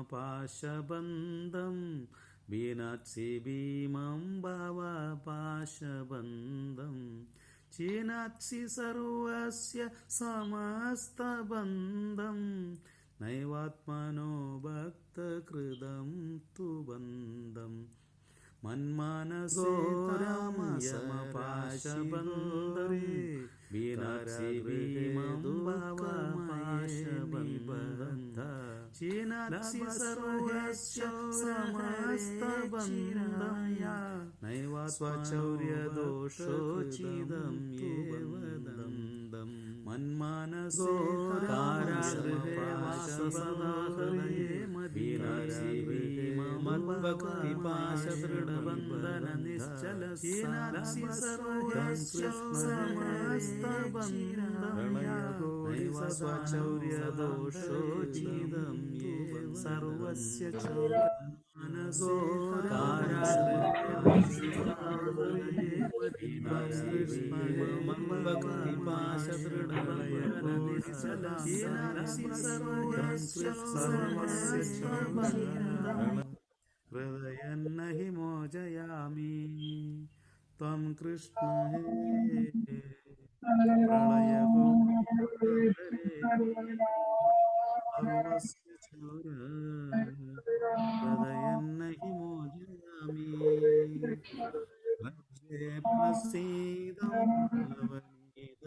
യമപാശബന്ധം വിനത്സി ഭീമം ഭവപാശബന്ധം ചിനത്സി സർവസ്യ സമസ്തബന്ധം നൈവാത്മനോ ഭക്തകൃതം തു ബന്ധം മന്മാനസോ രാമയമപാശബന്ധം വിനത്സി ഭീമം ഭവപാശബന്ധം ചിനത്സി സർവസ്യ സമസ്തബന്ധം നൈവാത്മചൗര്യദോഷോചിതം യേവദന്തം മന്മാനസോ കാരാഗൃഹേ വാസസദാ ഹൃദയേ മദീനസി മദ്ഭക്തിപാശദൃഢബന്ധന നിശ്ചല ചിനത്സി സർവസ്യ സമസ്തബന്ധം നൈവാത്മചൗര്യദോഷോചിതം സർവസ്യ മനസോ ഹൃദയന്ന ഹി മോചയാമി ത്വം കൃഷ്ണ ഹേ പ്രളയഗോ സർവസ്യ ചൗര ഹൃദയന്ന ഹി മോചയാമി ഭജേ പ്രസീദം നവനീത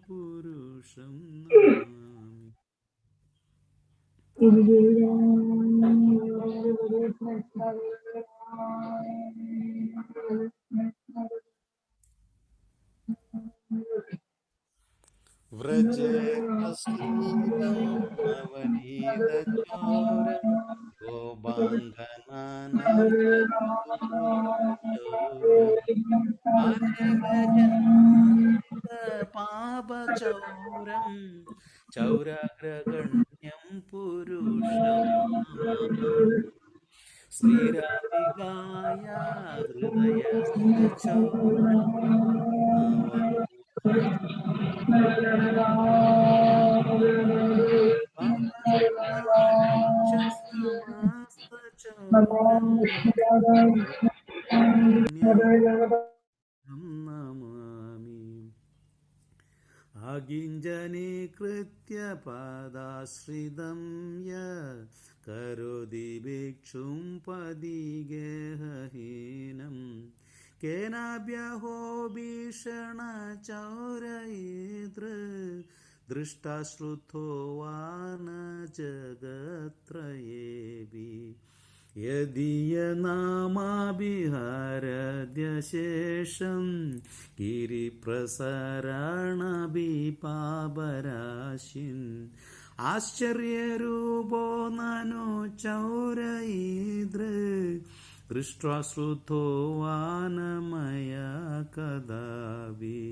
പുരുഷം വ്രജേ പ്രസീദം നവനീതചോര ഗോബാന്ധനാനാം പാപചൗരം ചൗരാഗ്രഗണ്യം പുരുഷം ശ്രീരാധികായ ഹൃദയസ്യ ചൗരം അകിഞ്ചനീകൃത്യ പദാശ്രിതം യ കരോതി ഭിക്ഷും പദിഗേഹഹീനം കേനാഭ്യഹോ ഭീഷണചൗരൈതൃ ദൃഷ്ടാശ്രുതോ വാന ജഗത്രയേഭി യദീയനാമാഭിഹരദ്യശേഷം ഗിരിപ്രസരണഭിപാപരാശിൻ ആശ്ചര്യരൂപോ നനു ചൗരൈതൃ ദൃഷ്ട്വാശ്രുതോ വാനമയാ കദാവി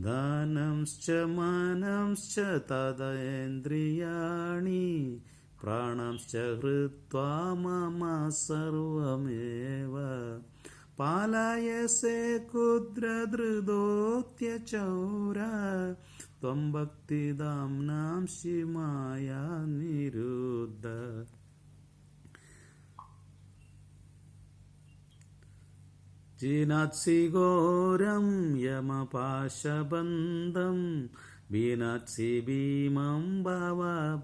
ദാനംശ്ച മനംശ്ച തദേന്ദ്രിയാണി പ്രാണംശ്ച ഹൃത്വാ മമ സർവമേവ പാലയസേ കുദ്രധൃതോത്യചൗര ത്വം ഭക്തിദാംനാംസി മായാ നിരുദ്ധ ചിനത്സി ഘോരം യമപാശബന്ധം വിനത്സി ഭീമം ഭവപാശബന്ധം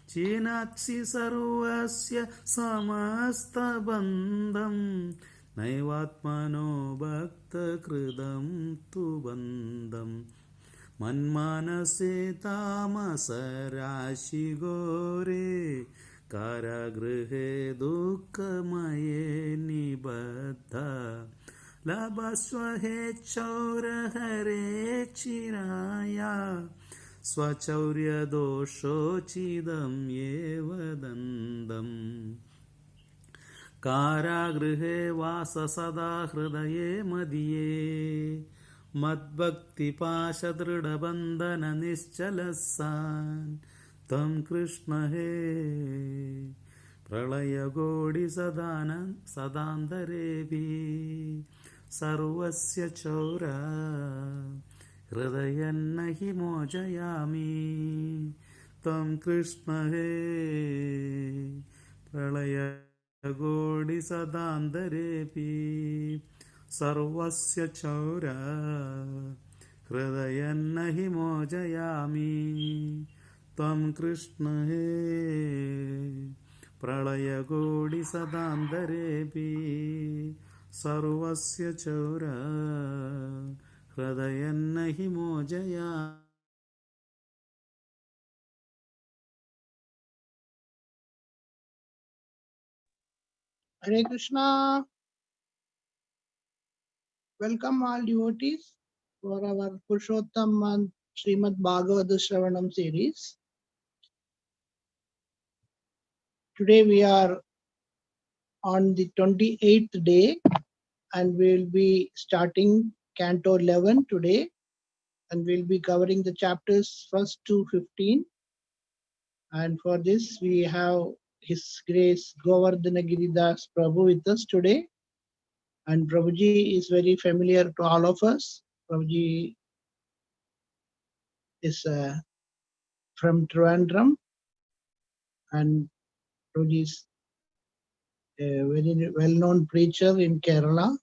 ചിനത്സി സർവസ്യ സമസ്തബന്ധം നൈവാത്മനോ ഭക്തകൃതം തു ബന്ധം മന്മാനസേ താമസരാശി ഘോരേ കാരാഗൃഹേ ദുഃഖമയേ നിബദ്ധ ലഭസ്വഹേച്ഛൗരഹരേക്ഷിരായ സ്വചൗര്യദോഷോചിതം യേവദന്തം കാരാഗൃഹേ വാസസദാ ഹൃദയേ മദിയേ മദ്ഭക്തിപാശദൃഢബന്ധന നിശ്ചലസാൻ तं कृष्ण हे प्रलयगोडिसदान्तरेऽपि सर्वस्य चौर हृदयन्न हि मोचयामि तं कृष्ण हे प्रलयगोडिसदान्तरेऽपि सर्वस्य चौर हृदयन्न हि मोचयामि तं कृष्ण हे प्रलयगोडिसदान्तरेऽपि सर्वस्य चौर हृदयन्न हि मोचयामि. Hare Krishna. Welcome all devotees for our Purushottam and Srimad Bhagavatam Sravanam series. Today we are on the 28th day and we will be starting Canto 11 today, and we'll be covering the chapters 1st to 15. And for this we have His Grace Govardhana Giridas Prabhu with us today. And Prabhuji is very familiar to all of us. Prabhuji is from Trivandrum, and Prabhuji is a very well-known preacher in Kerala,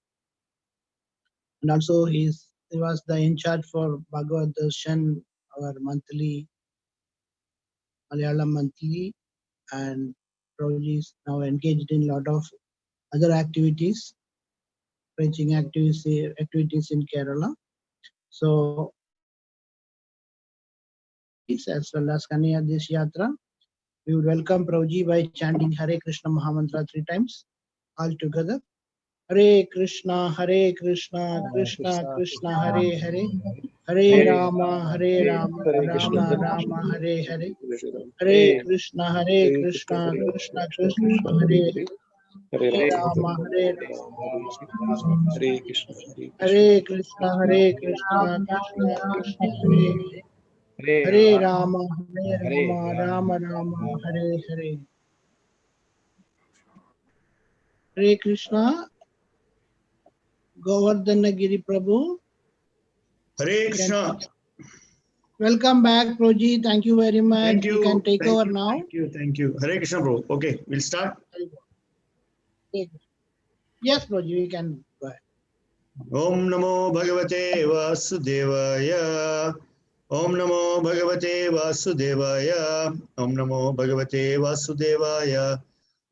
and also he was the in charge for Bhagavad Darshan, our monthly Malayalam monthly, and Prabhuji is now engaged in a lot of other activities, preaching activities in Kerala. So as well as Kanya this Yatra, we would welcome Prabhuji by chanting Hare Krishna Mahamantra 3 times all together. Hare Krishna, Krishna Krishna, Hare Hare, Hare Rama, Rama, Rama Rama, Hare Hare, Hare Krishna, Krishna Krishna, Hare Hare Rama, Hare Krishna, Hare Krishna, Krishna Krishna, Hare Hare Rama, Rama Rama, Hare Hare. Hare Krishna, Govardhana Giri Prabhu. Hare Krishna. Welcome back, Prabhuji. Thank you very much. Thank you. You can take Thank over you. now. Thank you. Hare Krishna, bro. Okay, we'll start. Yes, Prabhuji, we can go ahead. Om Namo Bhagavate Vasudevaya. Om Namo Bhagavate Vasudevaya. Om Namo Bhagavate Vasudevaya.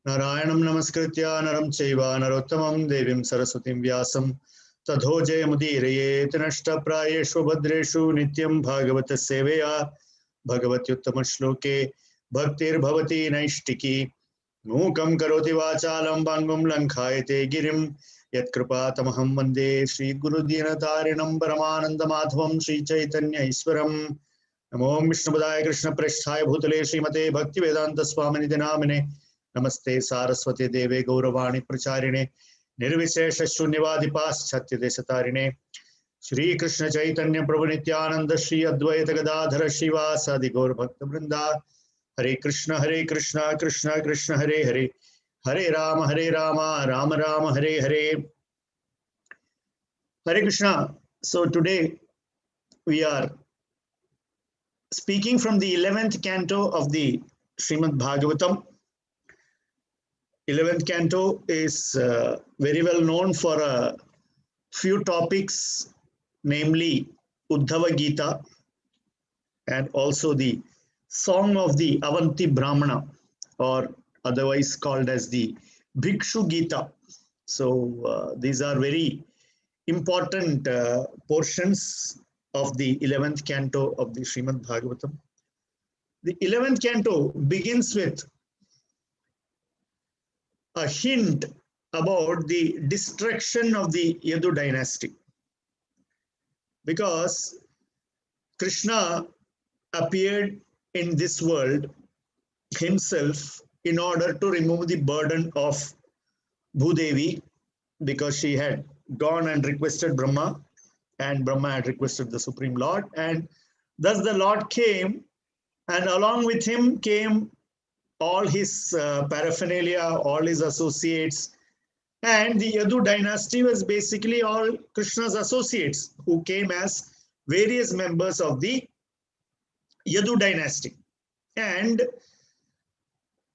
Narayanam Namaskritya Naram Chaiva Narottamam Devim Saraswatim Vyasam Tadho Jayamudiraye Tanashta Prayeshu Bhadreshu Nityam Bhagavata Seveya Bhagavatyuttama Shloke Bhaktir Bhavati Naishtiki Mukam Karoti Vachalam Bangum Lankayate Girim Yatkrupatamaham Vande Shri Guru Dinatarinam Paramananda Madhavam Shri Chaitanya Iswaram Namo Vishnupadaya Krishna Preshthaya Bhutale Srimate Bhakti Vedanta Swamini Dinamine Namaste Saraswati Deve Gauravani Pracharine Nirvishesha Shunyavadi Paschatya Desatarine Shri Krishna Chaitanya Prabhu Nityananda Shri Advaita Gadadhara Shivasadi Gaur Bhakta Vrinda Hare Krishna Krishna Krishna Hare Hare Hare Rama Rama Rama Hare Hare. Hare Krishna. So today we are speaking from the 11th canto of the Srimad Bhagavatam. 11th canto is very well known for a few topics, namely Uddhava Gita and also the Song of the Avanti Brahmana, or otherwise called as the Bhikshu Gita. So these are very important portions of the 11th canto of the Srimad Bhagavatam. The 11th canto begins with a hint about the destruction of the Yadu dynasty, because Krishna appeared in this world himself in order to remove the burden of Bhudevi, because she had gone and requested Brahma, and Brahma had requested the Supreme Lord, and thus the Lord came And along with him came all his paraphernalia, all his associates. And the Yadu dynasty was basically all Krishna's associates who came as various members of the Yadu dynasty. And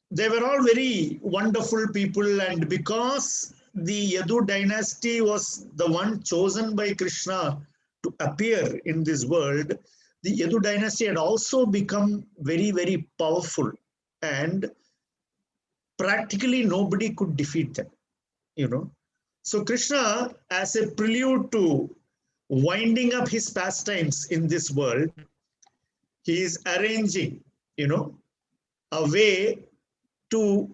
they were all very wonderful people. And because the Yadu dynasty was the one chosen by Krishna to appear in this world, the Yadu dynasty had also become very, very powerful. And practically nobody could defeat them, you know. So Krishna, as a prelude to winding up his pastimes in this world, he is arranging, you know, a way to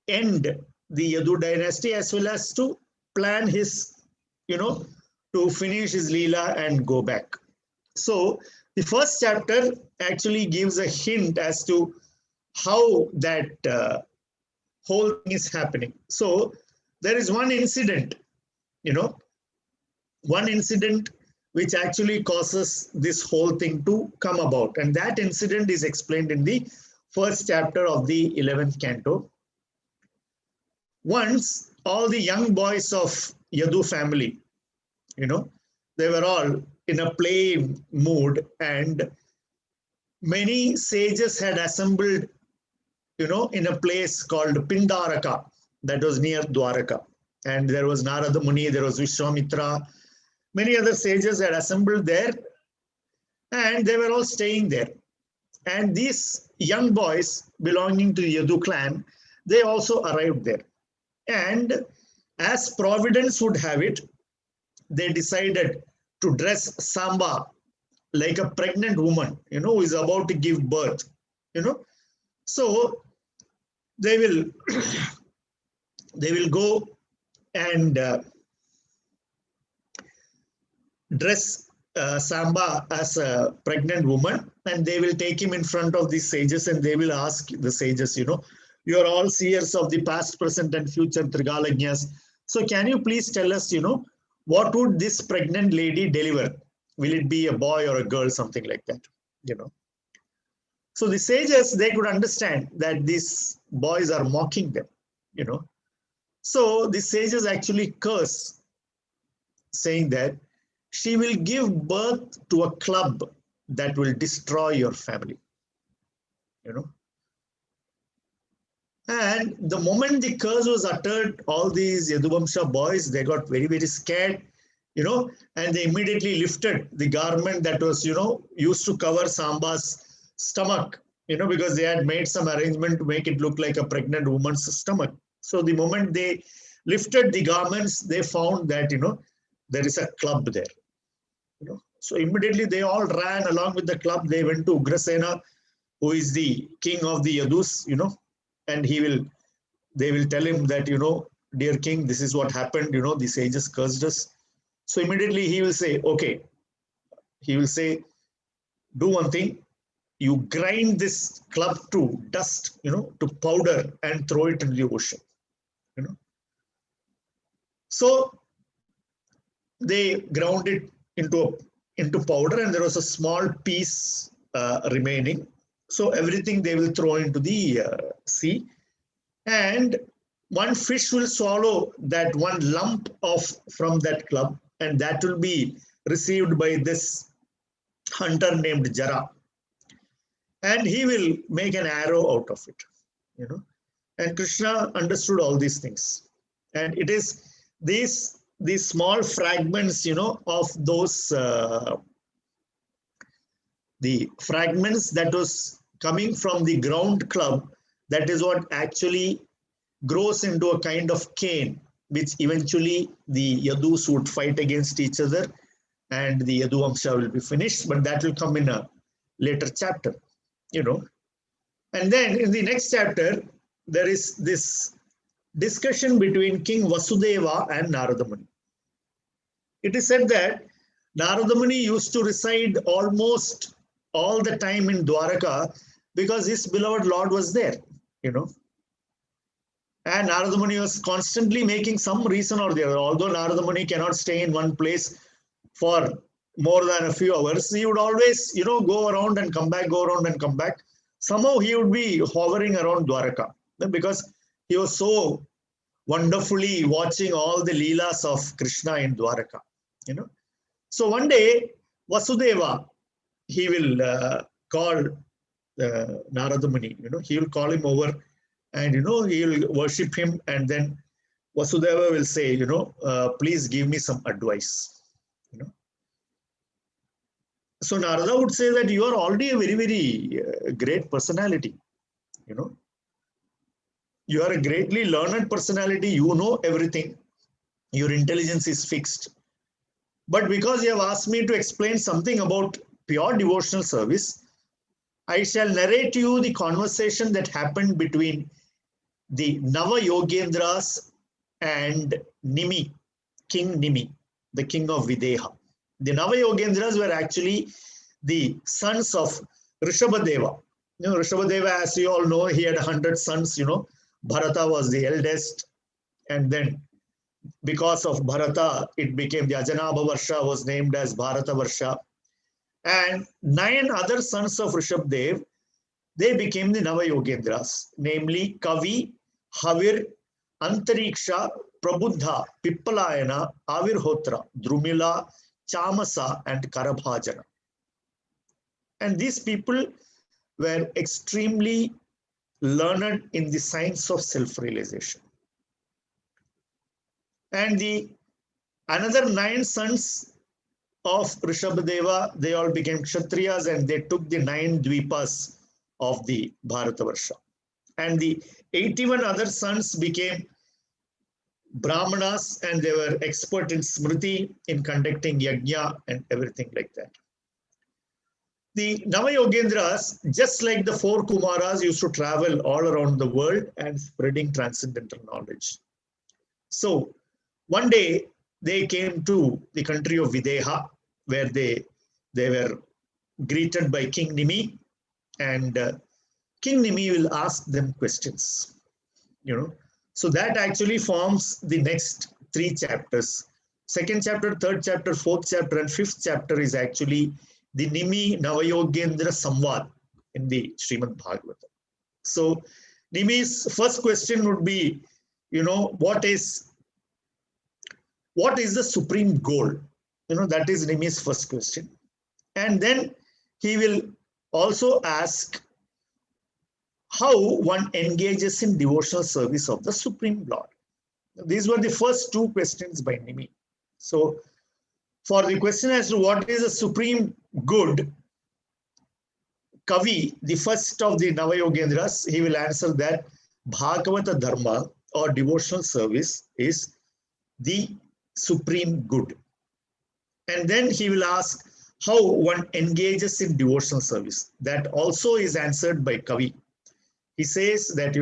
end the Yadu dynasty as well as to plan his, you know, to finish his Leela and go back. So the first chapter actually gives a hint as to how that whole thing is happening. So there is one incident, you know, one incident which actually causes this whole thing to come about. And that incident is explained in the first chapter of the 11th canto. Once all the young boys of Yadu family, you know, they were all in a play mood, and many sages had assembled, you know, in a place called Pindaraka that was near Dwaraka. And there was Narada Muni, there was Vishwamitra, many other sages had assembled there, and they were all staying there. And these young boys belonging to the Yadu clan, they also arrived there. And as Providence would have it, they decided to dress Samba like a pregnant woman, you know, who is about to give birth, you know. So they will they will go and dress Samba as a pregnant woman, and they will take him in front of the sages, and they will ask the sages, you know, you are all seers of the past, present, and future Trigalagnyas. So can you please tell us, you know, what would this pregnant lady deliver? Will it be a boy or a girl, something like that, you know? So the sages, they could understand that these boys are mocking them, you know. So the sages actually curse, saying that she will give birth to a club that will destroy your family, you know. And the moment the curse was uttered, all these Yaduvamsha boys, they got very, very scared, you know, and they immediately lifted the garment that was, you know, used to cover Samba's stomach, you know, because they had made some arrangement to make it look like a pregnant woman's stomach. So the moment they lifted the garments, they found that, you know, there is a club there, you know. So immediately they all ran along with the club. They went to Ugrasena, who is the king of the Yadus, you know, and they will tell him that, you know, dear king, this is what happened, you know, the sages cursed us. So immediately he will say, okay, he will say, do one thing, you grind this club to dust, you know, to powder, and throw it in the ocean, you know. So they ground it into powder, and there was a small piece remaining. So everything they will throw into the sea, and one fish will swallow that one lump from that club, and that will be received by this hunter named Jara, and he will make an arrow out of it, you know. And Krishna understood all these things, and it is these small fragments, you know, of those the fragments that was coming from the ground club, that is what actually grows into a kind of cane, which eventually the Yadus would fight against each other, and the Yadu Vamsha will be finished, but that will come in a later chapter, you know. And then in the next chapter, there is this discussion between King Vasudeva and Narada Muni. It is said that Narada Muni used to reside almost all the time in Dwaraka because his beloved Lord was there, you know. And Narada Muni was constantly making some reason or the other. Although Narada Muni cannot stay in one place for more than a few hours, he would always, you know, go around and come back, go around and come back. somehow he would be hovering around Dwaraka, because he was so wonderfully watching all the leelas of Krishna in Dwaraka. So one day Vasudeva, he will call Narada Muni. He will call him over, and he will worship him, and then Vasudeva will say, please give me some advice. So Narada would say that you are already a very, very great personality. You are a greatly learned personality. You know everything. Your intelligence is fixed. But because you have asked me to explain something about pure devotional service, I shall narrate you the conversation that happened between the Nava Yogendras and Nimi, King Nimi, the king of Videha. The Nava Yogendras were actually the sons of Rishabhadeva. Rishabhadeva, as you all know, he had 100 sons. Bharata was the eldest, and then because of Bharata, it became the Ajanabha Varsha was named as Bharata Varsha. And 9 other sons of Rishabdev, they became the Nava Yogendras, namely Kavi, Havir, Antariksha, Prabuddha, Pippalayana, Avirhotra, Drumila, Chamasa, and Karabhajana. And these people were extremely learned in the science of self-realization. And the another 9 sons of Rishabhadeva, they all became Kshatriyas, and they took the 9 dvipas of the Bharatavarsha. And the 81 other sons became Brahmanas, and they were expert in Smriti, in conducting yajna and everything like that. The Navayogendras, just like the 4 Kumaras, used to travel all around the world and spreading transcendental knowledge. So one day they came to the country of Videha, where they were greeted by King Nimi, and King Nimi will ask them questions. So that actually forms the next 3 chapters. 2nd chapter, 3rd chapter, 4th chapter, and 5th chapter is actually the Nimi Navayogendra Samvad in the Srimad Bhagavatam. So Nimi's first question would be, what is the supreme goal? That is Nimi's first question. And then he will also ask how one engages in devotional service of the Supreme Lord. These were the first 2 questions by Nimi. So for the question as to what is the supreme good, Kavi, the first of the Navayogendras, he will answer that Bhagavata Dharma, or devotional service, is the supreme good. And then he will ask how one engages in devotional service. That also is answered by Kavi. He says that,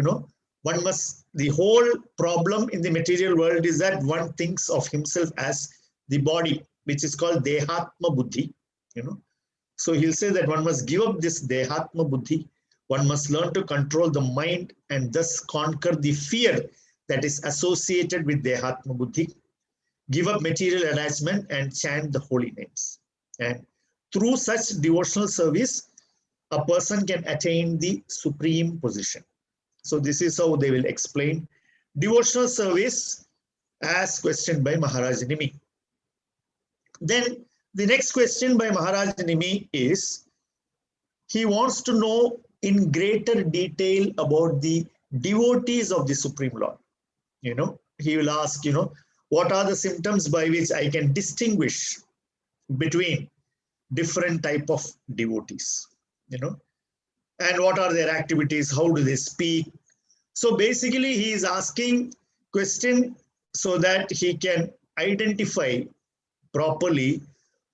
the whole problem in the material world is that one thinks of himself as the body, which is called Dehatma Buddhi. So he'll say that one must give up this Dehatma Buddhi. One must learn to control the mind and thus conquer the fear that is associated with Dehatma Buddhi. Give up material attachment and chant the holy names. And through such devotional service, a person can attain the supreme position. So this is how they will explain devotional service as questioned by Maharaj Nimi. Then the next question by Maharaj Nimi is, he wants to know in greater detail about the devotees of the Supreme Lord. He will ask, what are the symptoms by which I can distinguish between different type of devotees, and what are their activities, how do they speak. So basically he is asking question so that he can identify properly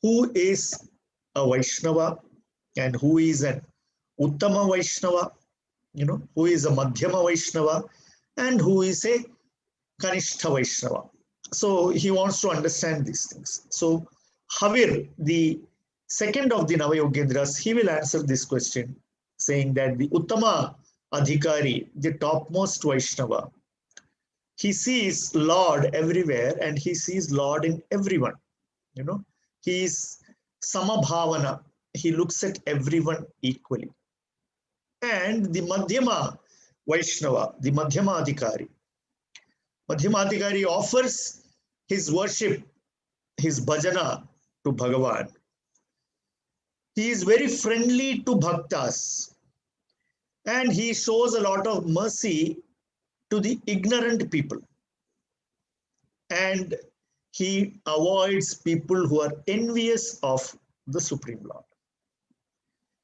who is a Vaishnava and who is an Uttama Vaishnava, who is a Madhyama Vaishnava and who is a Kanishtha Vaishnava. So he wants to understand these things. So Havir, the second of the Navayogendras, he will answer this question, saying that the Uttama Adhikari, the topmost Vaishnava, he sees Lord everywhere and he sees Lord in everyone. He is Samabhavana. He looks at everyone equally. and the Madhyama Vaishnava, the Madhyamadhikari. Madhyamadhikari offers his worship, his bhajana to Bhagavan. He is very friendly to bhaktas and he shows a lot of mercy to the ignorant people. And he avoids people who are envious of the Supreme Lord.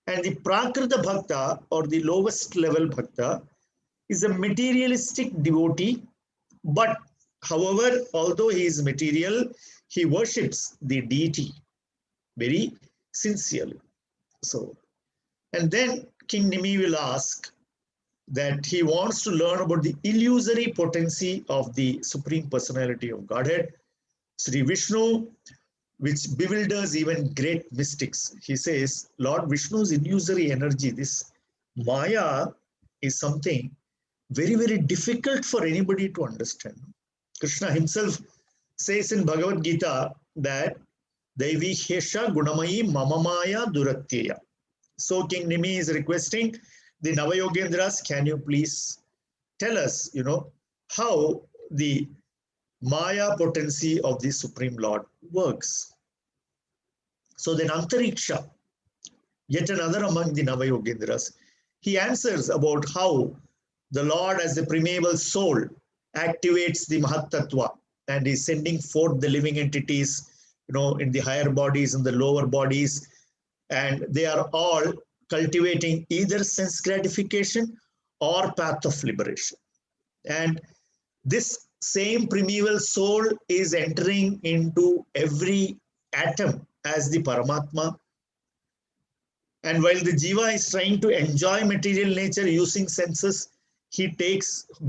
And the Prakrita Bhakta, or the lowest level Bhakta, is a materialistic devotee, but however, although he is material, he worships the deity very sincerely. So, and then King Nimi will ask that he wants to learn about the illusory potency of the Supreme Personality of Godhead, Sri Vishnu, which bewilders even great mystics. He says, Lord Vishnu's illusory energy, this Maya, is something very, very difficult for anybody to understand. Krishna himself says in Bhagavad Gita that Devi Hesha Gunamayi Mamamaya Duratya. So King Nimi is requesting the Navayogendras, can you please tell us, how the Maya potency of the Supreme Lord works. So then Antariksha, yet another among the Navayogendras, he answers about how the Lord as the primeval soul activates the Mahatattva and is sending forth the living entities, in the higher bodies and the lower bodies, and they are all cultivating either sense gratification or path of liberation. And this same primeval soul is entering into every atom as the Paramatma. And while the Jiva is trying to enjoy material nature using senses, he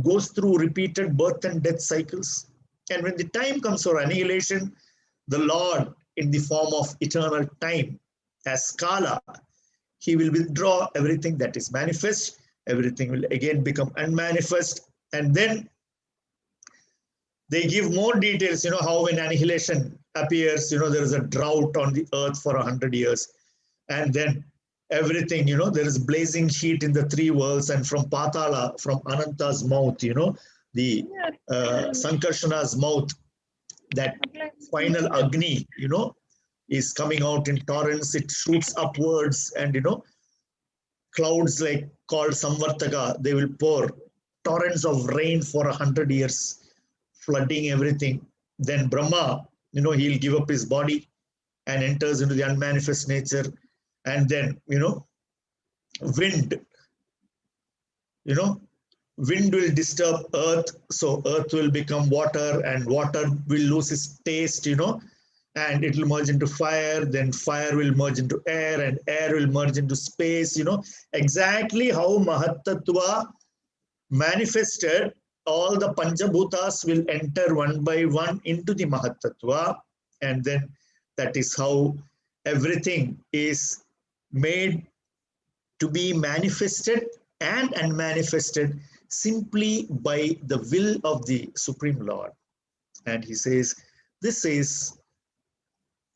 goes through repeated birth and death cycles. And when the time comes for annihilation, the Lord, in the form of eternal time, as Kala, he will withdraw everything that is manifest, everything will again become unmanifest, and then they give more details, how when annihilation appears, there is a drought on the earth for 100 years, and then everything, there is blazing heat in the three worlds, and from Patala, from Ananta's mouth, the Sankarshana's mouth, that final Agni, is coming out in torrents, it shoots upwards, and, clouds like called Samvartaka, they will pour torrents of rain for 100 years, flooding everything. Then Brahma, he'll give up his body and enters into the unmanifest nature. And then, wind, wind will disturb earth. So earth will become water and water will lose its taste, and it will merge into fire. Then fire will merge into air and air will merge into space, exactly how Mahatattva manifested. All the Panchabhutas will enter one by one into the Mahatattva, and then that is how everything is made to be manifested and unmanifested simply by the will of the Supreme Lord. And he says, this is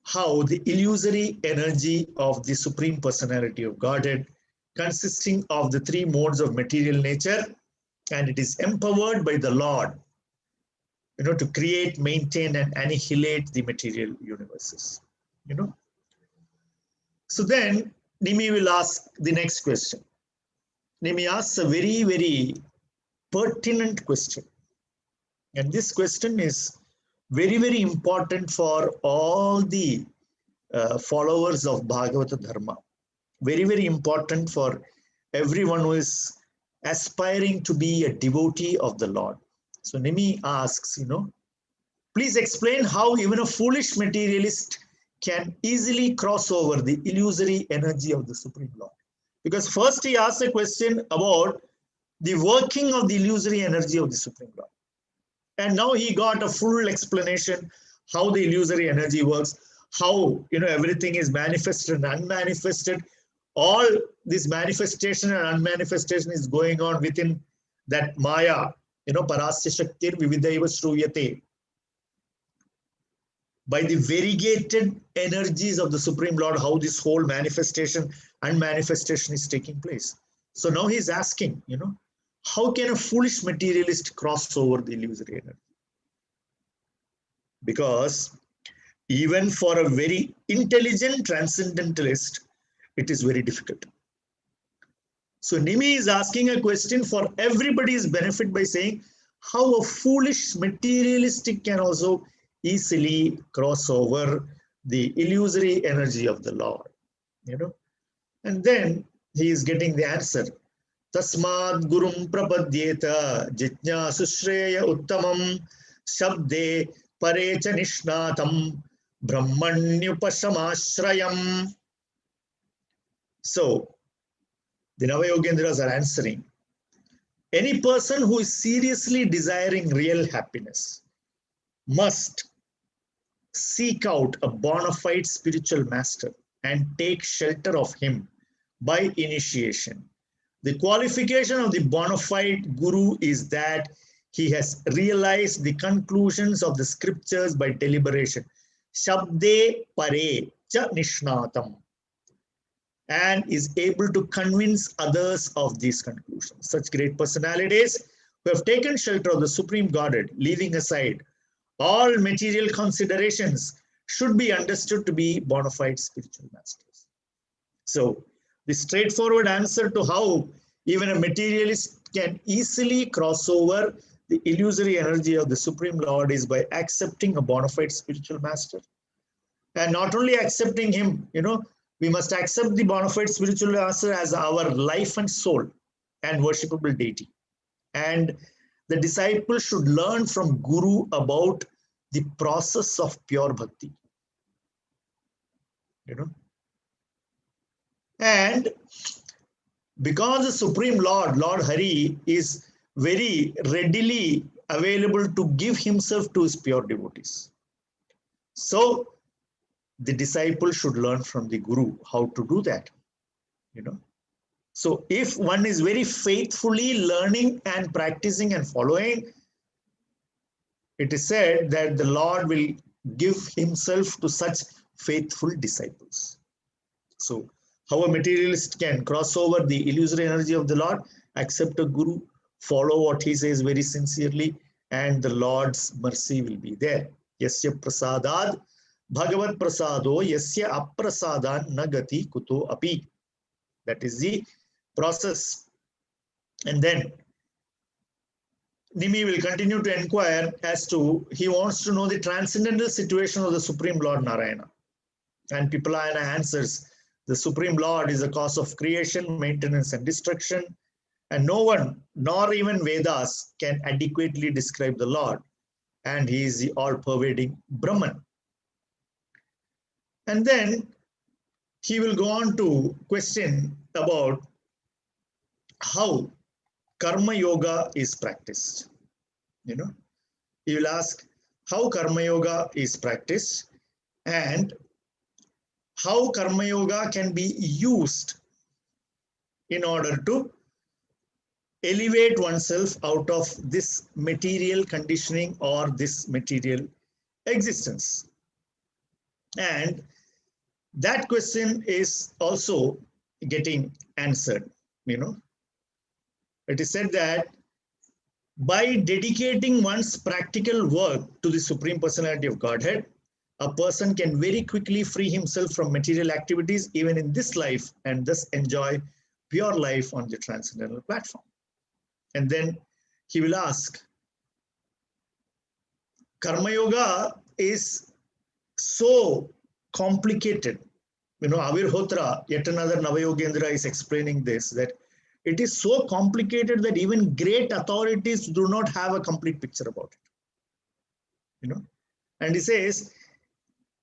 how the illusory energy of the Supreme Personality of Godhead, consisting of the three modes of material nature, and it is empowered by the Lord, to create, maintain, and annihilate the material universes, So then Nimi will ask the next question. Nimi asks a very, very pertinent question. And this question is very, very important for all the followers of Bhagavata Dharma. Very, very important for everyone who is aspiring to be a devotee of the Lord. So Nimi asks, please explain how even a foolish materialist can easily cross over the illusory energy of the Supreme Lord. Because first he asked a question about the working of the illusory energy of the Supreme Lord. And now he got a full explanation how the illusory energy works, how everything is manifested and unmanifested. All this manifestation and unmanifestation is going on within that Maya, Parasya Shaktir Vividaiva Shruyate. By the variegated energies of the Supreme Lord, how this whole manifestation and unmanifestation is taking place. So now he's asking, how can a foolish materialist cross over the illusory energy? Because even for a very intelligent transcendentalist, it is very difficult. So Nimi is asking a question for everybody's benefit by saying how a foolish materialistic can also easily cross over the illusory energy of the Lord. And then he is getting the answer. Tasmad gurum prapadyeta jitnyasu shreya uttamam shabde parecha nishnatam brahmanyupashamashrayam. So the Navayogendras are answering. Any person who is seriously desiring real happiness must seek out a bona fide spiritual master and take shelter of him by initiation. The qualification of the bona fide guru is that he has realized the conclusions of the scriptures by deliberation. Shabde pare cha nishnatam. And is able to convince others of these conclusions. Such great personalities who have taken shelter of the Supreme Godhead, leaving aside all material considerations, should be understood to be bona fide spiritual masters. So the straightforward answer to how even a materialist can easily cross over the illusory energy of the Supreme Lord is by accepting a bona fide spiritual master. And not only accepting him, we must accept the bona fide spiritual master as our life and soul and worshipable deity. And the disciple should learn from Guru about the process of pure bhakti. And because the Supreme Lord, Lord Hari, is very readily available to give himself to his pure devotees. So the disciple should learn from the Guru how to do that. So if one is very faithfully learning and practicing and following, it is said that the Lord will give himself to such faithful disciples. So how a materialist can cross over the illusory energy of the Lord, accept a Guru, follow what he says very sincerely, and the Lord's mercy will be there. Yasya prasadad Bhagavat prasado yasya aprasadan nagati kuto api. That is the process. And then Nimi will continue to inquire as to, he wants to know the transcendental situation of the Supreme Lord Narayana. And Pipalayana answers, the Supreme Lord is the cause of creation, maintenance and destruction. And no one, nor even Vedas, can adequately describe the Lord. And he is the all-pervading Brahman. And then he will go on to question about how karma yoga is practiced. He will ask how karma yoga is practiced and how karma yoga can be used in order to elevate oneself out of this material conditioning or this material existence. And that question is also getting answered. It is said that by dedicating one's practical work to the Supreme Personality of Godhead, a person can very quickly free himself from material activities even in this life and thus enjoy pure life on the transcendental platform. And then he will ask, Karma Yoga is so complicated. Avirhotra, yet another Navayogendra, is explaining this, that it is so complicated that even great authorities do not have a complete picture about it. And he says,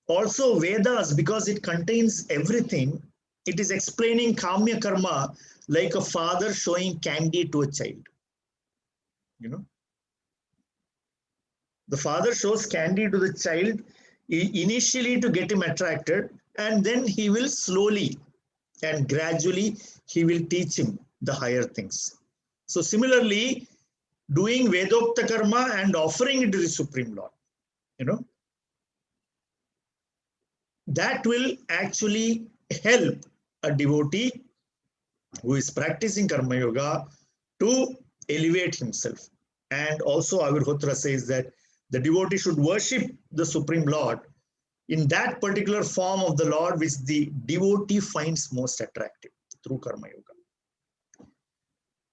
also Vedas, because it contains everything, it is explaining Kamya Karma like a father showing candy to a child. The father shows candy to the child initially to get him attracted, and then he will slowly and gradually he will teach him the higher things. So similarly, doing Vedokta Karma and offering it to the Supreme Lord, that will actually help a devotee who is practicing Karma Yoga to elevate himself. And also Avirhotra says that the devotee should worship the Supreme Lord in that particular form of the Lord which the devotee finds most attractive through Karma Yoga.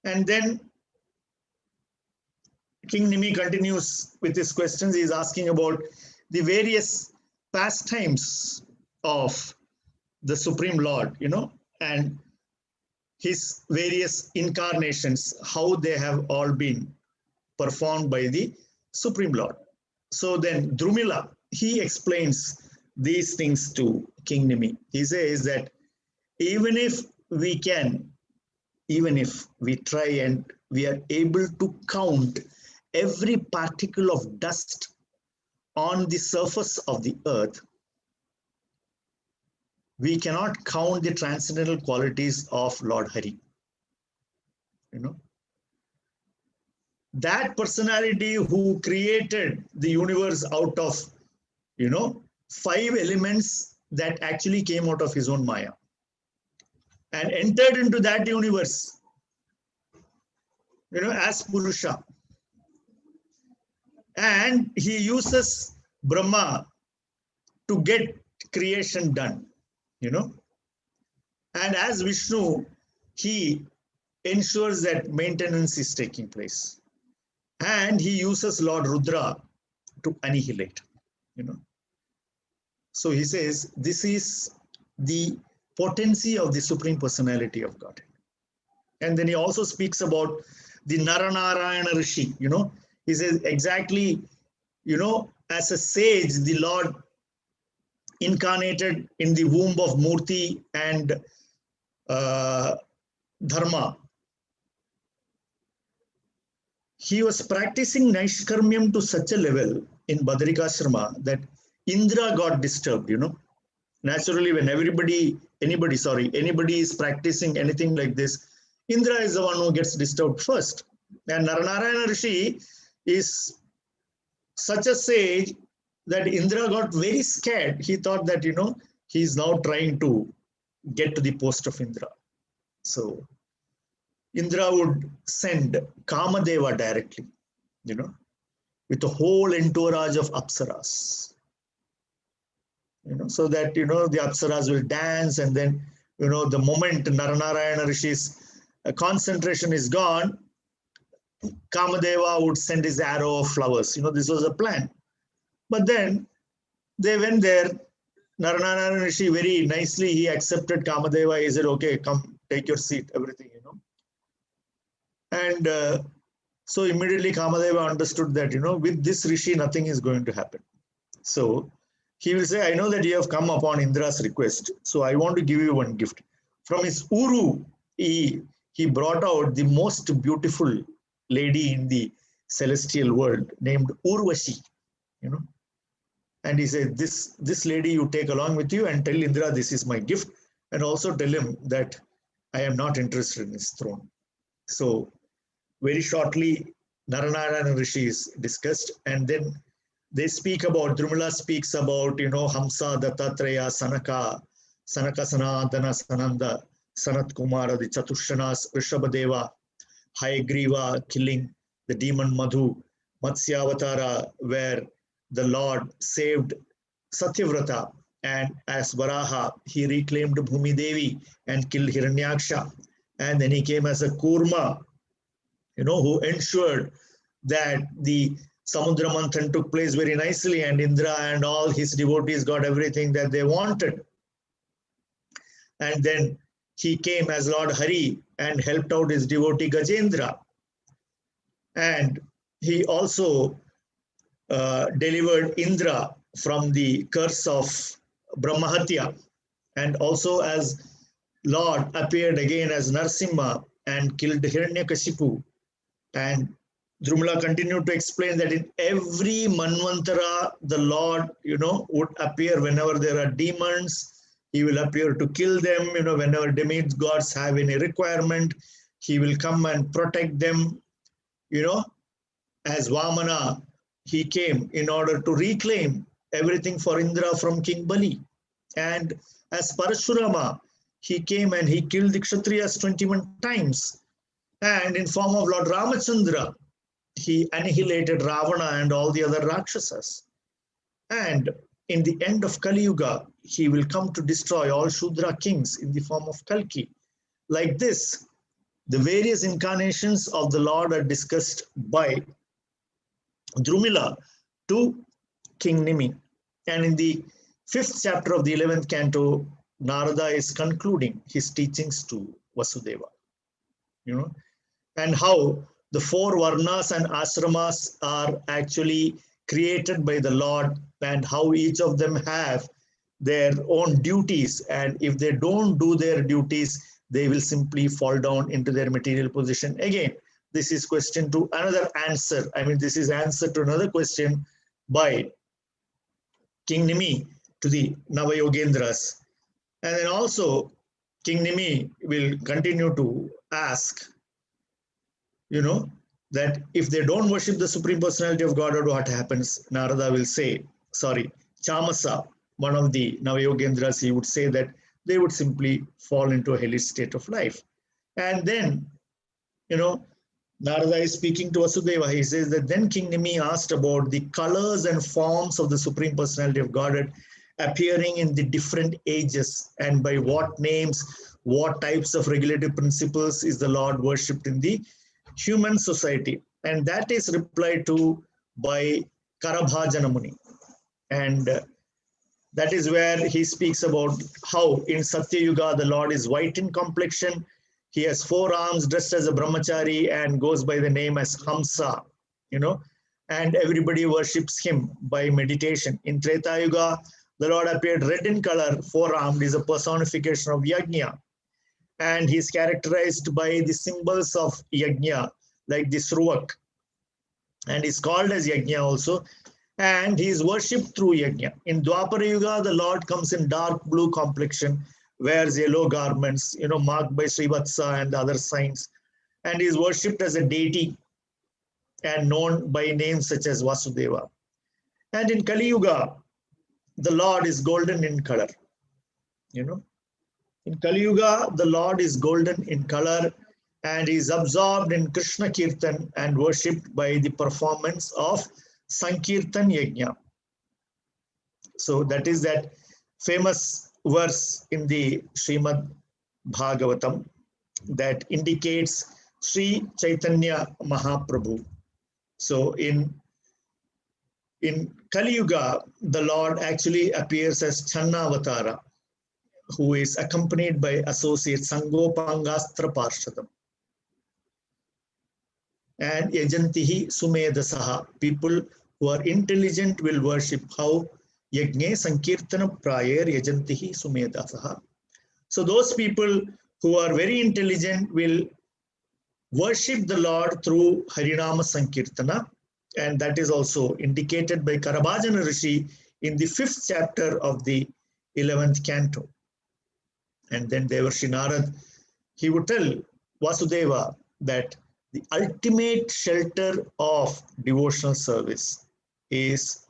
And then King Nimi continues with his questions. He is asking about the various pastimes of the Supreme Lord, and his various incarnations, how they have all been performed by the Supreme Lord. So then Drumila, he explains these things to King Nimi. He says that even if we try and we are able to count every particle of dust on the surface of the earth, we cannot count the transcendental qualities of Lord Hari. That personality who created the universe out of, 5 elements that actually came out of his own Maya and entered into that universe, as Purusha. And he uses Brahma to get creation done, And as Vishnu, he ensures that maintenance is taking place. And he uses Lord Rudra to annihilate, So he says, this is the potency of the Supreme Personality of Godhead. And then he also speaks about the Naranarayana Rishi, He says exactly, as a sage, the Lord incarnated in the womb of Murti and Dharma. He was practicing Naishkarmyam to such a level in Badrikashrama that Indra got disturbed, Naturally, when anybody is practicing anything like this, Indra is the one who gets disturbed first. And Naranarayana Rishi is such a sage that Indra got very scared. He thought that, he is now trying to get to the post of Indra. So Indra would send Kamadeva directly, with a whole entourage of Apsaras. So that, the Apsaras will dance, and then, the moment Naranarayana Rishi's concentration is gone, Kamadeva would send his arrow of flowers. This was a plan. But then they went there. Naranarayana Rishi very nicely, he accepted Kamadeva. He said, okay, come, take your seat, everything, And so immediately Kamadeva understood that, with this Rishi, nothing is going to happen. So he will say, I know that you have come upon Indra's request. So I want to give you one gift. From his Uru, he brought out the most beautiful lady in the celestial world named Urvashi, And he said, this lady you take along with you and tell Indra this is my gift, and also tell him that I am not interested in his throne. So very shortly, Naranarayana Rishi is discussed, and then they speak about, Drumila speaks about, Hamsa, Dattatreya, Sanaka, Sanatana, Sananda, Sanat Kumara, the Chatushanas, Rishabhadeva, Hayagriva killing the demon Madhu, Matsyavatara, where the Lord saved Satyavrata, and as Varaha, he reclaimed Bhumi Devi and killed Hiranyaksha. And then he came as a Kurma, who ensured that the Samudra Manthan took place very nicely, and Indra and all his devotees got everything that they wanted. And then he came as Lord Hari and helped out his devotee Gajendra. And he also delivered Indra from the curse of Brahmahatya, and also as Lord appeared again as Narsimha and killed Hiranyakashipu. And Drumila continued to explain that in every Manvantara, the Lord, would appear whenever there are demons. He will appear to kill them, whenever demigods have any requirement, he will come and protect them, as Vamana, he came in order to reclaim everything for Indra from King Bali. And as Parashurama, he came and he killed the Kshatriyas 21 times. And in form of Lord Ramachandra, he annihilated Ravana and all the other Rakshasas. And in the end of Kali Yuga, he will come to destroy all Shudra kings in the form of Kalki. Like this, the various incarnations of the Lord are discussed by Drumila to King Nimi. And in the 5th chapter of the 11th canto, Narada is concluding his teachings to Vasudeva. And how the 4 varnas and ashramas are actually created by the Lord, and how each of them have their own duties, and if they don't do their duties, they will simply fall down into their material position. Again, this is question to another answer. I mean, this is answer to another question by King Nimi to the Navayogendras. And then also King Nimi will continue to ask, that if they don't worship the Supreme Personality of Godhead, what happens? Narada will say, Chamasa, one of the Navayogendras, he would say that they would simply fall into a hellish state of life. And then, Narada is speaking to Vasudeva. He says that then King Nimi asked about the colors and forms of the Supreme Personality of Godhead appearing in the different ages, and by what names, what types of regulative principles is the Lord worshipped in the human society. And that is replied to by Karabhajana Muni. And that is where he speaks about how in Satya Yuga the Lord is white in complexion. He has 4 arms, dressed as a brahmachari, and goes by the name as Hamsa, and everybody worships him by meditation. In Treta Yuga, the Lord appeared red in color, 4-armed, is a personification of Yajna. And he is characterized by the symbols of Yajna, like the Sruvak. And is called as Yajna also. And he is worshipped through Yajna. In Dwapara Yuga, the Lord comes in dark blue complexion, wears yellow garments, marked by Srivatsa and other signs. And he is worshipped as a deity and known by names such as Vasudeva. And in Kali Yuga, the Lord is golden in color. In Kali Yuga, the Lord is golden in color and is absorbed in Krishna Kirtan and worshipped by the performance of Sankirtan Yajna. So that is that famous verse in the Srimad Bhagavatam that indicates Sri Chaitanya Mahaprabhu. So in Kali Yuga, the Lord actually appears as Channavatara, who is accompanied by associate Sangopangastra Parshadam. And Yajantihi Sumedasaha, people who are intelligent will worship how Yajne Sankirtana Prayer Yajantihi Sumedasaha. So those people who are very intelligent will worship the Lord through Harinama Sankirtana, and that is also indicated by Karabhajana Rishi in the 5th chapter of the 11th canto. And then Devarshi Narad, he would tell Vasudeva that the ultimate shelter of devotional service is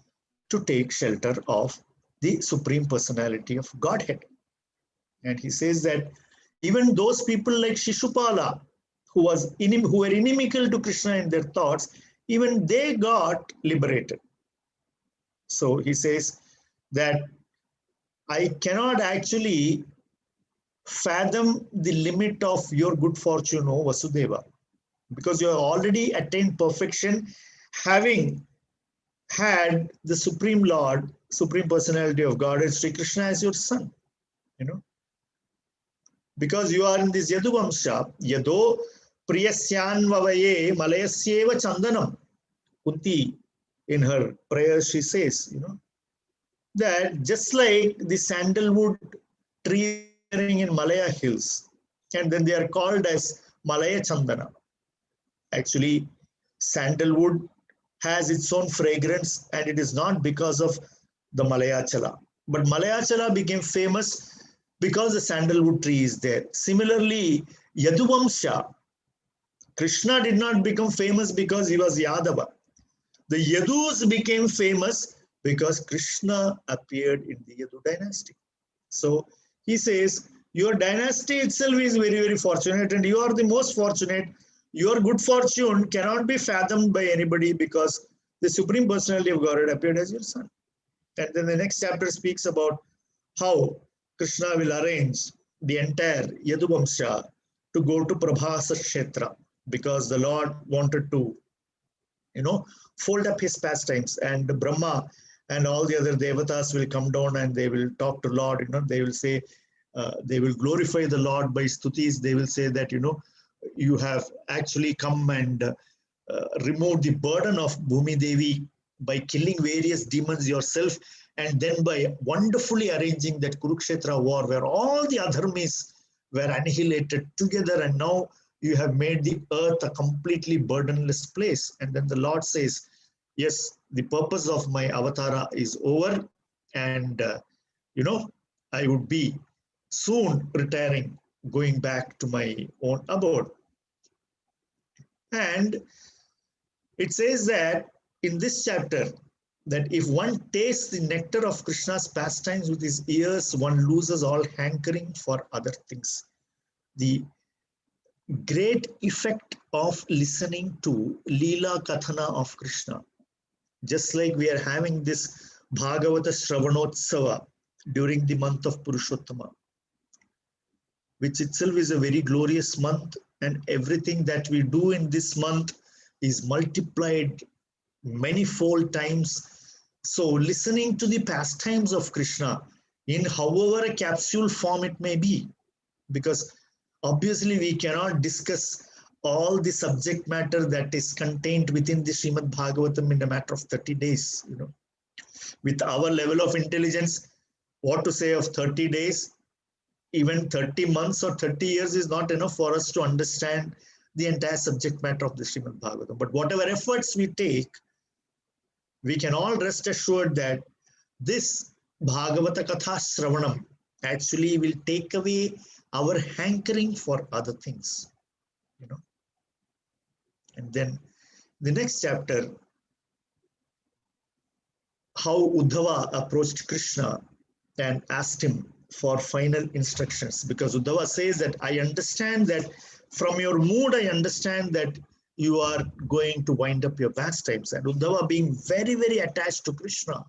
to take shelter of the Supreme Personality of Godhead. And he says that even those people like Shishupala, who were inimical to Krishna in their thoughts, even they got liberated. So he says that I cannot actually fathom the limit of your good fortune, O Vasudeva, because you have already attained perfection, having had the Supreme Lord, Supreme Personality of God, and Sri Krishna as your son. Because you are in this Yaduvamsha, Yado Priyasyanvavaye Malayasyeva Chandanam. Kunti, in her prayer, she says, that just like the sandalwood tree in Malaya hills, and then they are called as Malaya Chandana. Actually, sandalwood has its own fragrance, and it is not because of the Malayachala. But Malayachala became famous because the sandalwood tree is there. Similarly, Yaduvamsha, Krishna did not become famous because he was Yadava. The Yadus became famous because Krishna appeared in the Yadu dynasty. So he says Your dynasty itself is very, very fortunate, and you are the most fortunate. Your good fortune cannot be fathomed by anybody because the Supreme Personality of Godhead appeared as your son. And then the next chapter speaks about how Krishna will arrange the entire Yaduvamsha to go to Prabhasa Kshetra because the Lord wanted to, fold up his pastimes, and Brahma and all the other devatas will come down and they will talk to Lord. They will say, they will glorify the Lord by stutis. They will say that, you have actually come and removed the burden of Bhumi Devi by killing various demons yourself, and then by wonderfully arranging that Kurukshetra war where all the adharmis were annihilated together, and now you have made the earth a completely burdenless place. And then the Lord says, yes, the purpose of my avatara is over, and I would be soon retiring, going back to my own abode. And it says that in this chapter, that if one tastes the nectar of Krishna's pastimes with his ears, one loses all hankering for other things. The great effect of listening to Leela Kathana of Krishna, just like we are having this Bhagavata Sravanotsava during the month of Purushottama, which itself is a very glorious month, and everything that we do in this month is multiplied many-fold times. So listening to the pastimes of Krishna in however a capsule form it may be, because obviously we cannot discuss all the subject matter that is contained within the Srimad Bhagavatam in a matter of 30 days. With our level of intelligence, what to say of 30 days? Even 30 months or 30 years is not enough for us to understand the entire subject matter of the Srimad Bhagavatam. But whatever efforts we take, we can all rest assured that this Bhagavata Katha Sravanam actually will take away our hankering for other things. And then the next chapter, how Uddhava approached Krishna and asked him for final instructions, because Uddhava says that I understand that from your mood, I understand that you are going to wind up your pastimes. And Uddhava being very, very attached to Krishna,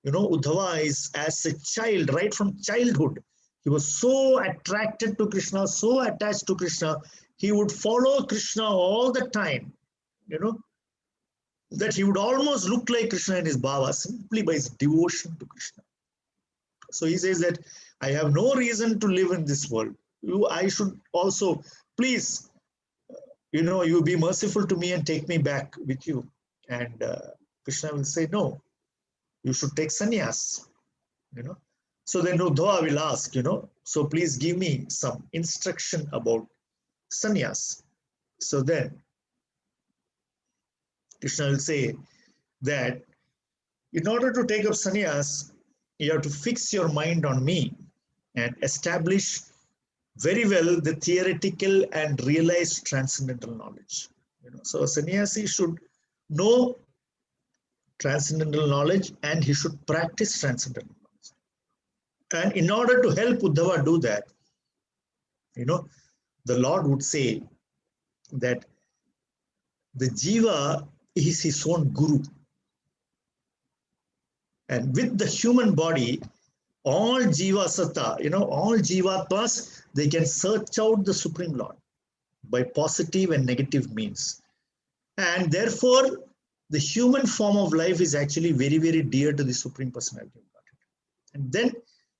Uddhava is as a child, right from childhood, he was so attracted to Krishna, so attached to Krishna, he would follow Krishna all the time, that he would almost look like Krishna in his bhava simply by his devotion to Krishna. So he says that I have no reason to live in this world. I should also, please, you be merciful to me and take me back with you. And Krishna will say, no, you should take sannyas, So then Uddhava will ask, so please give me some instruction about sannyas. So then Krishna will say that in order to take up sannyas, you have to fix your mind on me and establish very well the theoretical and realized transcendental knowledge. So a sannyasi should know transcendental knowledge and he should practice transcendental knowledge. And in order to help Uddhava do that, the Lord would say that the jiva is his own guru. And with the human body, all jiva satta, all jivatmas, they can search out the Supreme Lord by positive and negative means. And therefore, the human form of life is actually very, very dear to the Supreme Personality of Godhead. And then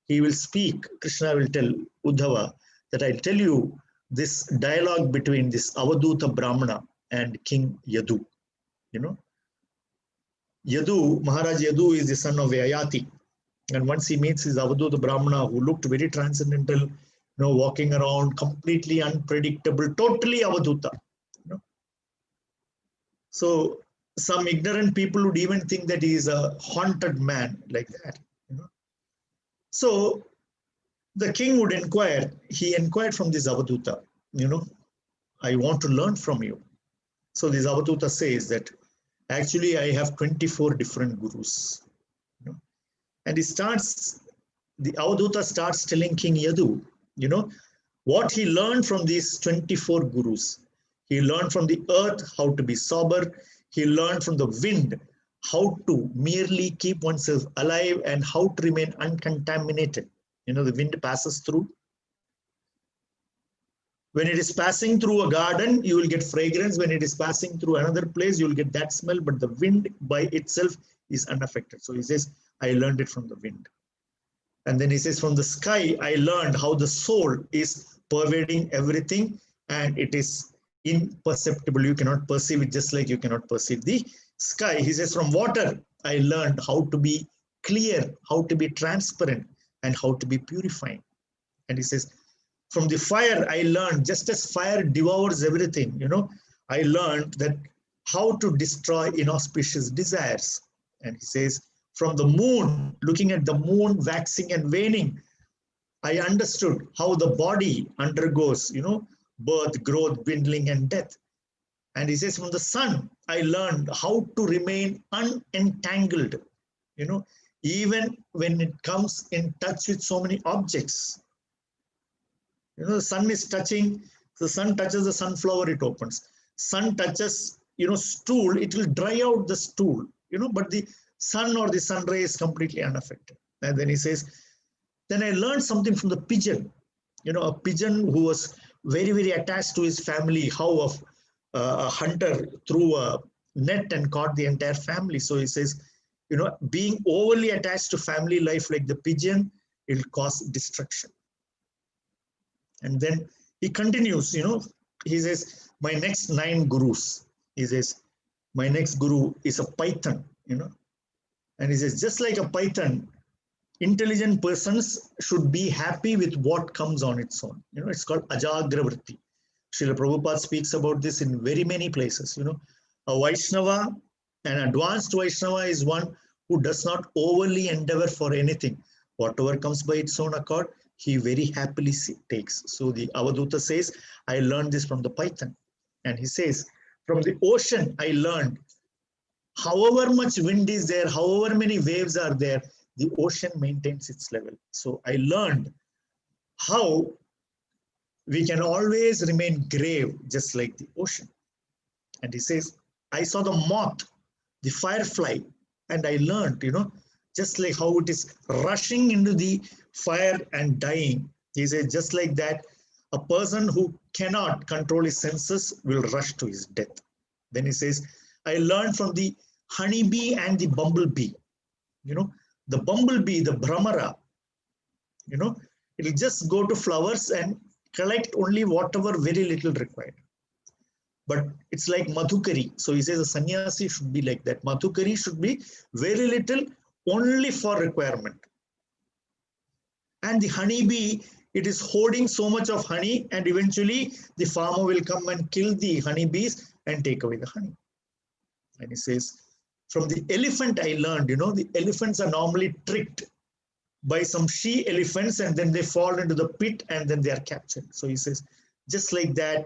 he will speak, Krishna will tell Uddhava that I'll tell you this dialogue between this Avaduta Brahmana and King Yadu. Yadu, Maharaj Yadu is the son of Yayati. And once he meets his Avaduta Brahmana, who looked very transcendental, walking around, completely unpredictable, totally Avaduta. So some ignorant people would even think that he is a haunted man like that. So the king would inquire, he inquired from this Avaduta, I want to learn from you. So this Avaduta says that actually I have 24 different gurus. And the Avaduta starts telling King Yadu You know, what he learned from these 24 gurus. He learned from the earth how to be sober. He learned from the wind how to merely keep oneself alive and how to remain uncontaminated. You know, the wind passes through. When it is passing through a garden, you will get fragrance. When it is passing through another place, you will get that smell, but the wind by itself is unaffected. So he says, I learned it from the wind. And then he says, from the sky, I learned how the soul is pervading everything and it is imperceptible. You cannot perceive it just like you cannot perceive the sky. He says, from water, I learned how to be clear, how to be transparent, and how to be purifying. And he says, from the fire, I learned, just as fire devours everything, you know, I learned that how to destroy inauspicious desires. And he says, from the moon, looking at the moon waxing and waning, I understood how the body undergoes, you know, birth, growth, dwindling, and death. And he says, from the sun, I learned how to remain unentangled, you know, even when it comes in touch with so many objects. You know, the sun is touching, the sun touches the sunflower, it opens. Sun touches, you know, stool, it will dry out the stool, you know, but the sun or the sun ray is completely unaffected. And then he says, then I learned something from the pigeon, you know, a pigeon who was very, very attached to his family, how a hunter threw a net and caught the entire family. So he says, you know, being overly attached to family life like the pigeon, it will cause destruction. And then he continues, you know, he says, my next 9 gurus, he says, my next guru is a python, you know, and he says, just like a python, intelligent persons should be happy with what comes on its own. You know, it's called Ajagravritti. Srila Prabhupada speaks about this in very many places. You know, a Vaishnava, an advanced Vaishnava is one who does not overly endeavor for anything. Whatever comes by its own accord, he very happily takes. So the Avaduta says, I learned this from the python. And he says, from the ocean, I learned however much wind is there, however many waves are there, the ocean maintains its level. So I learned how we can always remain grave, just like the ocean. And he says, I saw the moth, the firefly, and I learned, you know, just like how it is rushing into the fire and dying. He says, just like that, a person who cannot control his senses will rush to his death. Then he says, I learned from the honeybee and the bumblebee. You know, the bumblebee, the Brahmara, you know, it'll just go to flowers and collect only whatever very little required. But it's like Madhukari. So he says a sannyasi should be like that. Madhukari should be very little, only for requirement. And the honeybee, it is hoarding so much of honey, and eventually the farmer will come and kill the honeybees and take away the honey. And he says, from the elephant I learned, you know, the elephants are normally tricked by some she elephants and then they fall into the pit and then they are captured. So he says, just like that,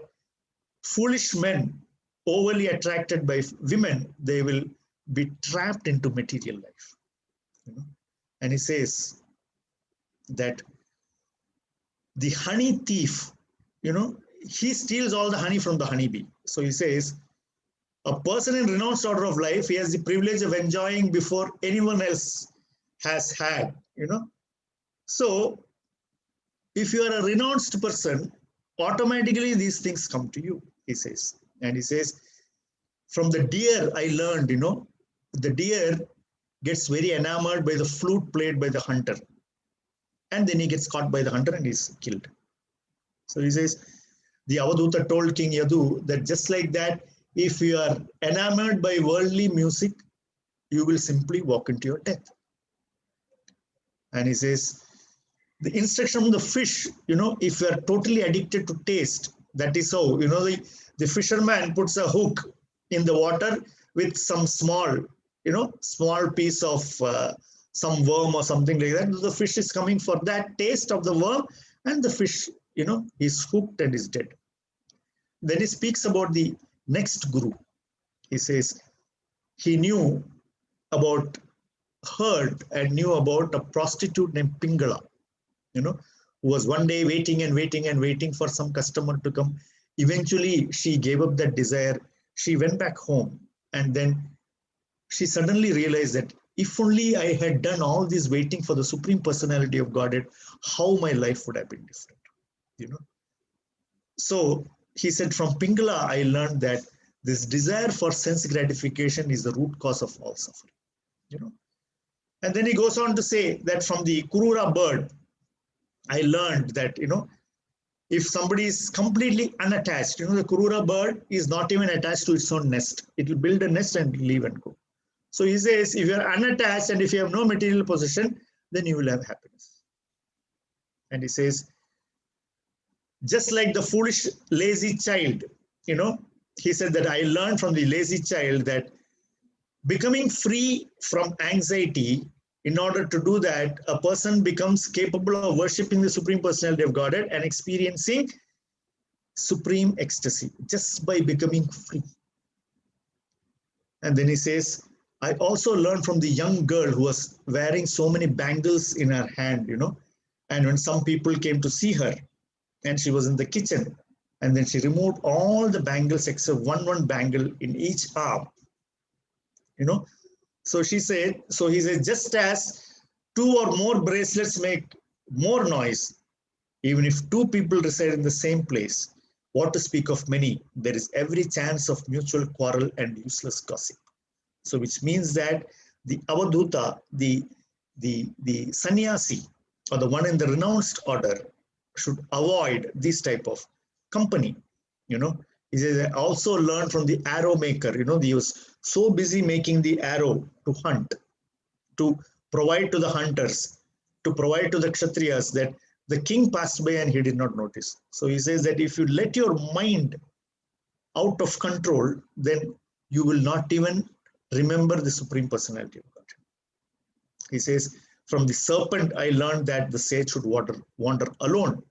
foolish men overly attracted by women, they will be trapped into material life. You know? And he says that the honey thief, you know, he steals all the honey from the honeybee. So he says, a person in renounced order of life, he has the privilege of enjoying before anyone else has had, you know. So if you are a renounced person, automatically these things come to you, he says. And he says, from the deer I learned, you know, the deer gets very enamored by the flute played by the hunter. And then he gets caught by the hunter and is killed. So he says, the Avaduta told King Yadu that just like that, if you are enamored by worldly music, you will simply walk into your death. And he says, the instruction from the fish, you know, if you are totally addicted to taste, that is how, you know, the fisherman puts a hook in the water with some small, you know, small piece of some worm or something like that. The fish is coming for that taste of the worm, and the fish, you know, is hooked and is dead. Then he speaks about the next guru. He says he knew about, heard and knew about a prostitute named Pingala, you know, who was one day waiting and waiting and waiting for some customer to come. Eventually, she gave up that desire. She went back home, and then she suddenly realized that if only I had done all this waiting for the Supreme Personality of Godhead, how my life would have been different, you know. So he said, from Pingala, I learned that this desire for sense gratification is the root cause of all suffering, you know. And then he goes on to say that from the Kurura bird, I learned that, you know, if somebody is completely unattached, you know, the Kurura bird is not even attached to its own nest. It will build a nest and leave and go. So he says, if you are unattached and if you have no material possession, then you will have happiness. And he says, just like the foolish, lazy child, you know, he said that I learned from the lazy child that becoming free from anxiety, in order to do that, a person becomes capable of worshipping the Supreme Personality of Godhead and experiencing supreme ecstasy just by becoming free. And then he says, I also learned from the young girl who was wearing so many bangles in her hand, you know, and when some people came to see her and she was in the kitchen, and then she removed all the bangles except one bangle in each arm, you know. So she said, so he said, just as 2 or more bracelets make more noise, even if 2 people reside in the same place, what to speak of many, there is every chance of mutual quarrel and useless gossip. So which means that the avadhuta, the sannyasi, or the one in the renounced order, should avoid this type of company, you know. He says, I also learned from the arrow maker, you know, he was so busy making the arrow to hunt, to provide to the hunters, to provide to the kshatriyas, that the king passed by and he did not notice. So he says that if you let your mind out of control, then you will not even remember the Supreme Personality of God. He says, from the serpent, I learned that the sage should wander alone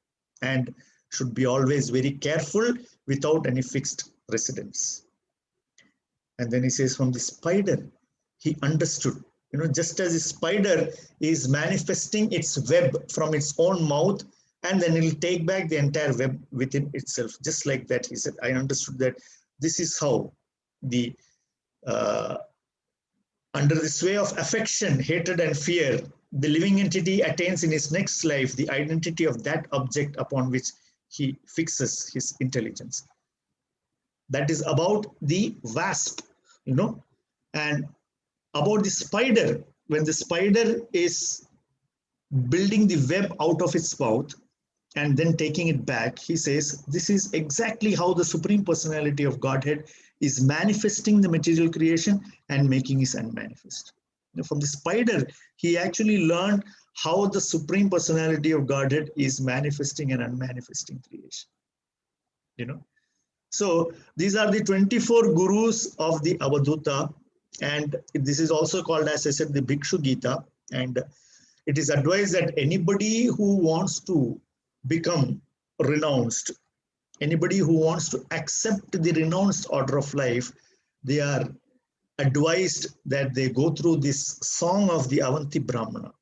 and should be always very careful without any fixed residence. And then he says, from the spider, he understood, you know, just as a spider is manifesting its web from its own mouth, and then it will take back the entire web within itself. Just like that, he said, I understood that this is how the under the sway of affection, hatred, and fear, the living entity attains in his next life the identity of that object upon which he fixes his intelligence. That is about the wasp, you know, and about the spider. When the spider is building the web out of its mouth and then taking it back, he says, this is exactly how the Supreme Personality of Godhead is manifesting the material creation and making it unmanifest. From the spider, he actually learned how the Supreme Personality of Godhead is manifesting and unmanifesting creation. You know, so these are the 24 gurus of the Avadhuta, and this is also called, as I said, the Bhikshu Gita. And it is advised that anybody who wants to become renounced, anybody who wants to accept the renounced order of life, they are advised that they go through this song of the Avanti Brahmana.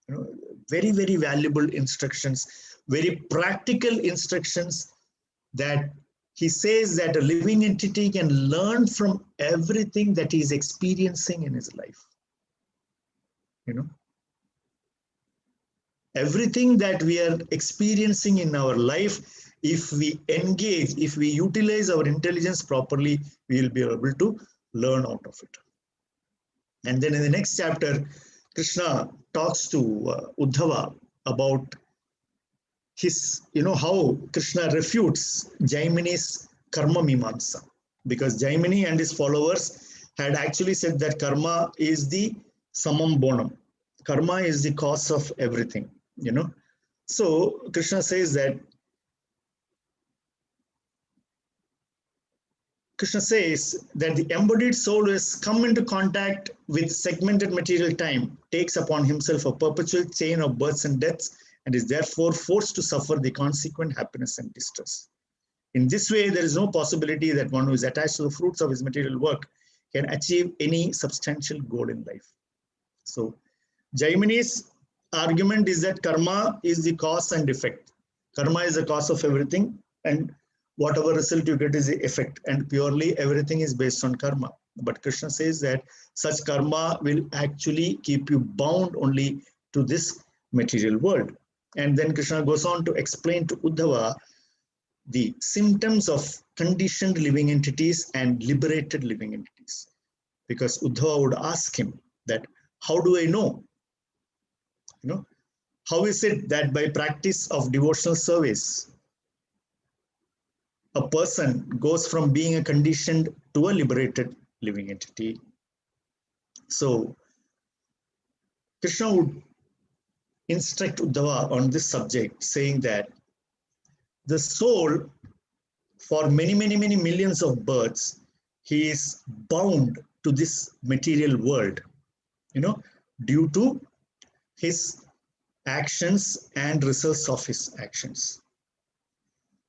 You know, very, very valuable instructions, very practical instructions, that he says that a living entity can learn from everything that he is experiencing in his life. You know, everything that we are experiencing in our life, if we engage, if we utilize our intelligence properly, we will be able to learn out of it. And then in the next chapter, Krishna talks to Uddhava about his, you know, how Krishna refutes Jaimini's karma mimamsa, because Jaimini and his followers had actually said that karma is the samam bonum. Karma is the cause of everything, you know. So Krishna says that the embodied soul has come into contact with segmented material time, takes upon himself a perpetual chain of births and deaths, and is therefore forced to suffer the consequent happiness and distress. In this way, there is no possibility that one who is attached to the fruits of his material work can achieve any substantial goal in life. So Jaiminis argument is that karma is the cause and effect. Karma is the cause of everything, and whatever result you get is the effect, and purely everything is based on karma. But Krishna says that such karma will actually keep you bound only to this material world. And then Krishna goes on to explain to Uddhava the symptoms of conditioned living entities and liberated living entities. Because Uddhava would ask him that, how do I know? How is it that by practice of devotional service, a person goes from being a conditioned to a liberated living entity? So Krishna would instruct Uddhava on this subject, saying that the soul, for many millions of births, he is bound to this material world, due to his actions and results of his actions.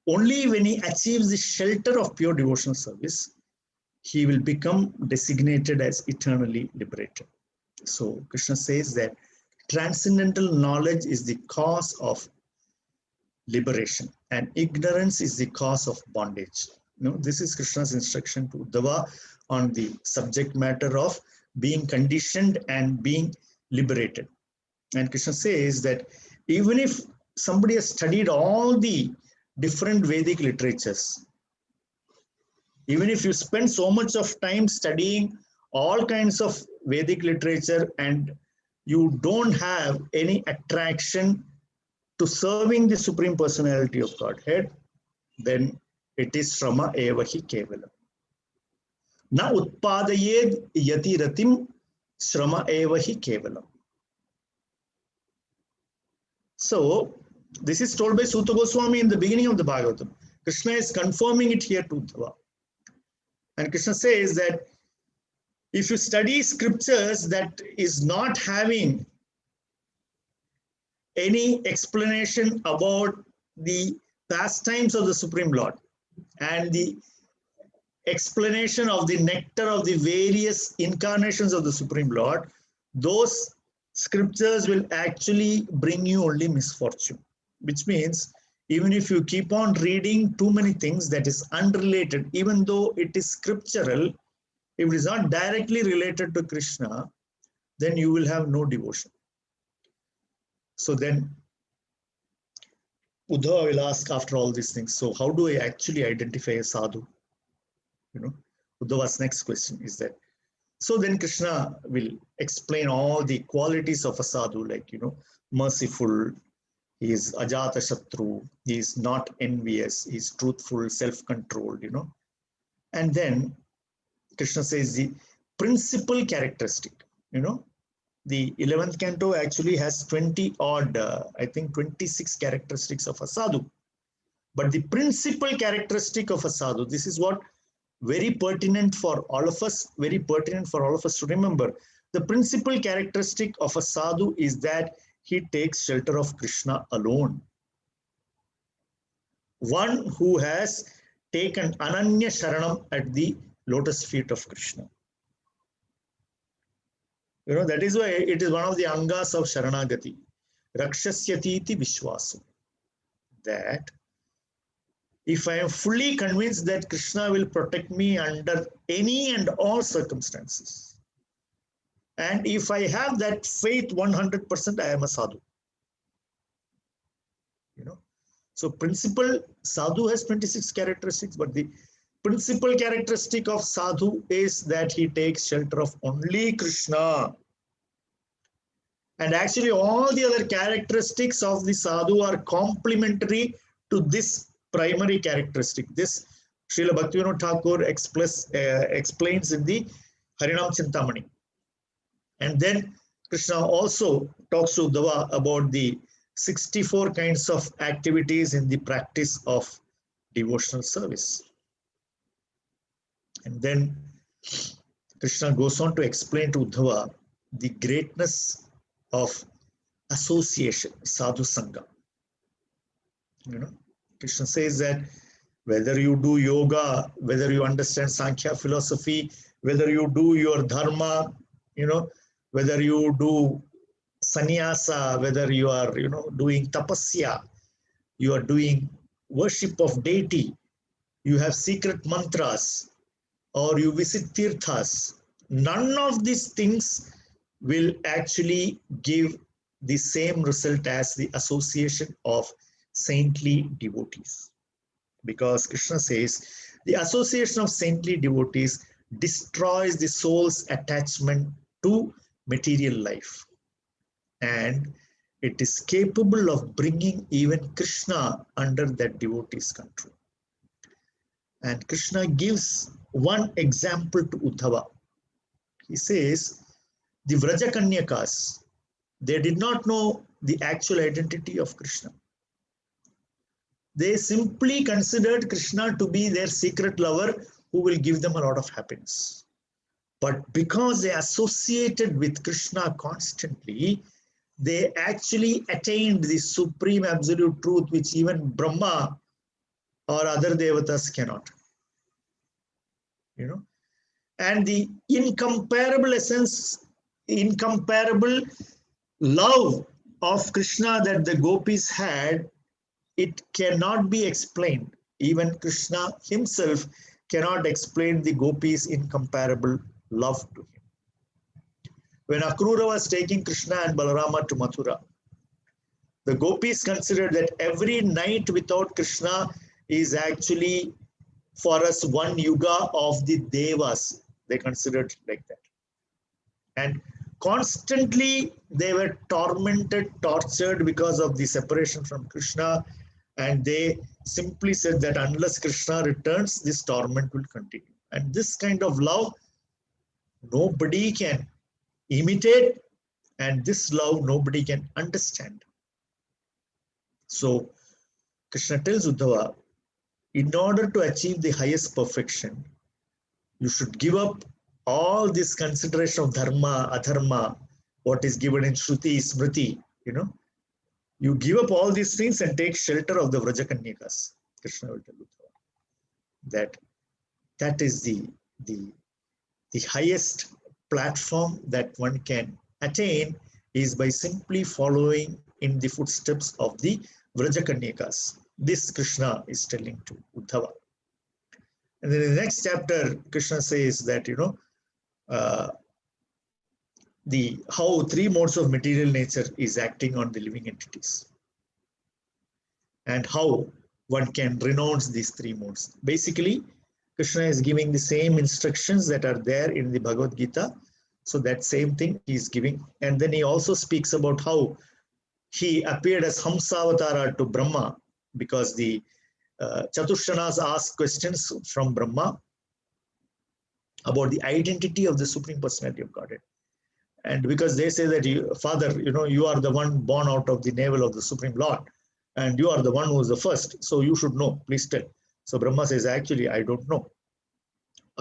Only when he achieves the shelter of pure devotional service, he will become designated as eternally liberated. So Krishna says that transcendental knowledge is the cause of liberation, and ignorance is the cause of bondage. This is Krishna's instruction to Uddhava on the subject matter of being conditioned and being liberated. And Krishna says that even if somebody has studied all the different Vedic literatures, even if you spend so much of time studying all kinds of Vedic literature and you don't have any attraction to serving the Supreme Personality of Godhead, then it is Shrama Evahi Kevalam. Na utpadayed yati ratim Shrama Evahi Kevalam. So, this is told by Suta Goswami in the beginning of the Bhagavatam. Krishna is confirming it here to Uddhava. And Krishna says that if you study scriptures that is not having any explanation about the pastimes of the Supreme Lord and the explanation of the nectar of the various incarnations of the Supreme Lord, those scriptures will actually bring you only misfortune. Which means, even if you keep on reading too many things that is unrelated, even though it is scriptural, if it is not directly related to Krishna, then you will have no devotion. So then Uddhava will ask after all these things, so how do I actually identify a sadhu? Uddhava's next question is that. So then Krishna will explain all the qualities of a sadhu, like, merciful, he is ajata shatru, he is not envious, he is truthful, self-controlled, And then Krishna says the principal characteristic, the 11th canto actually has 20 odd, I think 26 characteristics of a sadhu. But the principal characteristic of a sadhu, this is what very pertinent for all of us to remember. The principal characteristic of a sadhu is that he takes shelter of Krishna alone. One who has taken Ananya Sharanam at the lotus feet of Krishna. That is why it is one of the angas of Sharanagati. Rakshasyatiti Vishwasu. That if I am fully convinced that Krishna will protect me under any and all circumstances, and if I have that faith 100%, I am a sadhu. So principal sadhu has 26 characteristics, but the principal characteristic of sadhu is that he takes shelter of only Krishna. And actually all the other characteristics of the sadhu are complementary to this primary characteristic. This Srila Bhaktivinoda Thakur explains in the Harinam Chintamani. And then Krishna also talks to Uddhava about the 64 kinds of activities in the practice of devotional service. And then Krishna goes on to explain to Uddhava the greatness of association, sadhu sangha. Krishna says that whether you do yoga, whether you understand Sankhya philosophy, whether you do your dharma, whether you do sannyasa, whether you are, doing tapasya, you are doing worship of deity, you have secret mantras, or you visit tirthas, none of these things will actually give the same result as the association of saintly devotees. Because Krishna says the association of saintly devotees destroys the soul's attachment to material life, and it is capable of bringing even Krishna under that devotee's control. And Krishna gives one example to Uddhava. He says, the Vrajakanyakas, they did not know the actual identity of Krishna. They simply considered Krishna to be their secret lover who will give them a lot of happiness. But because they associated with Krishna constantly, they actually attained the supreme absolute truth which even Brahma or other devatas cannot. And the incomparable essence, incomparable love of Krishna that the gopis had, it cannot be explained. Even Krishna himself cannot explain the gopis' incomparable love to him. When Akrura was taking Krishna and Balarama to Mathura, the gopis considered that every night without Krishna is actually for us one yuga of the devas. They considered like that. And constantly they were tormented, tortured because of the separation from Krishna. And they simply said that unless Krishna returns, this torment will continue. And this kind of love, nobody can imitate, and this love nobody can understand. So Krishna tells Uddhava, in order to achieve the highest perfection, you should give up all this consideration of dharma, adharma, what is given in Shruti, Smriti, You give up all these things and take shelter of the Vrajakanyakas. Krishna will tell Uddhava that is the highest platform that one can attain is by simply following in the footsteps of the Vrajakanyakas. This Krishna is telling to Uddhava. And then in the next chapter, Krishna says that, how three modes of material nature is acting on the living entities, and how one can renounce these three modes. Basically, Krishna is giving the same instructions that are there in the Bhagavad Gita. So that same thing he is giving. And then he also speaks about how he appeared as Hamsavatara to Brahma, because the Chatushanas asked questions from Brahma about the identity of the Supreme Personality of Godhead. And because they say that, Father, you are the one born out of the navel of the Supreme Lord, and you are the one who is the first, so you should know, please tell. So Brahma says, actually, I don't know.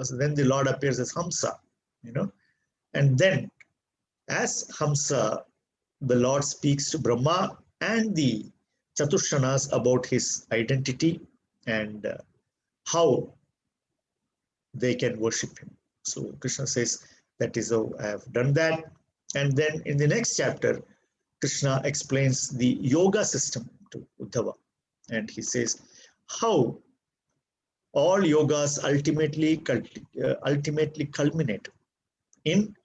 So then the Lord appears as Hamsa, and then as Hamsa, the Lord speaks to Brahma and the Chatushanas about his identity and how they can worship him. So Krishna says, that is how I have done that. And then in the next chapter, Krishna explains the yoga system to Uddhava. And he says how all yogas ultimately culminate in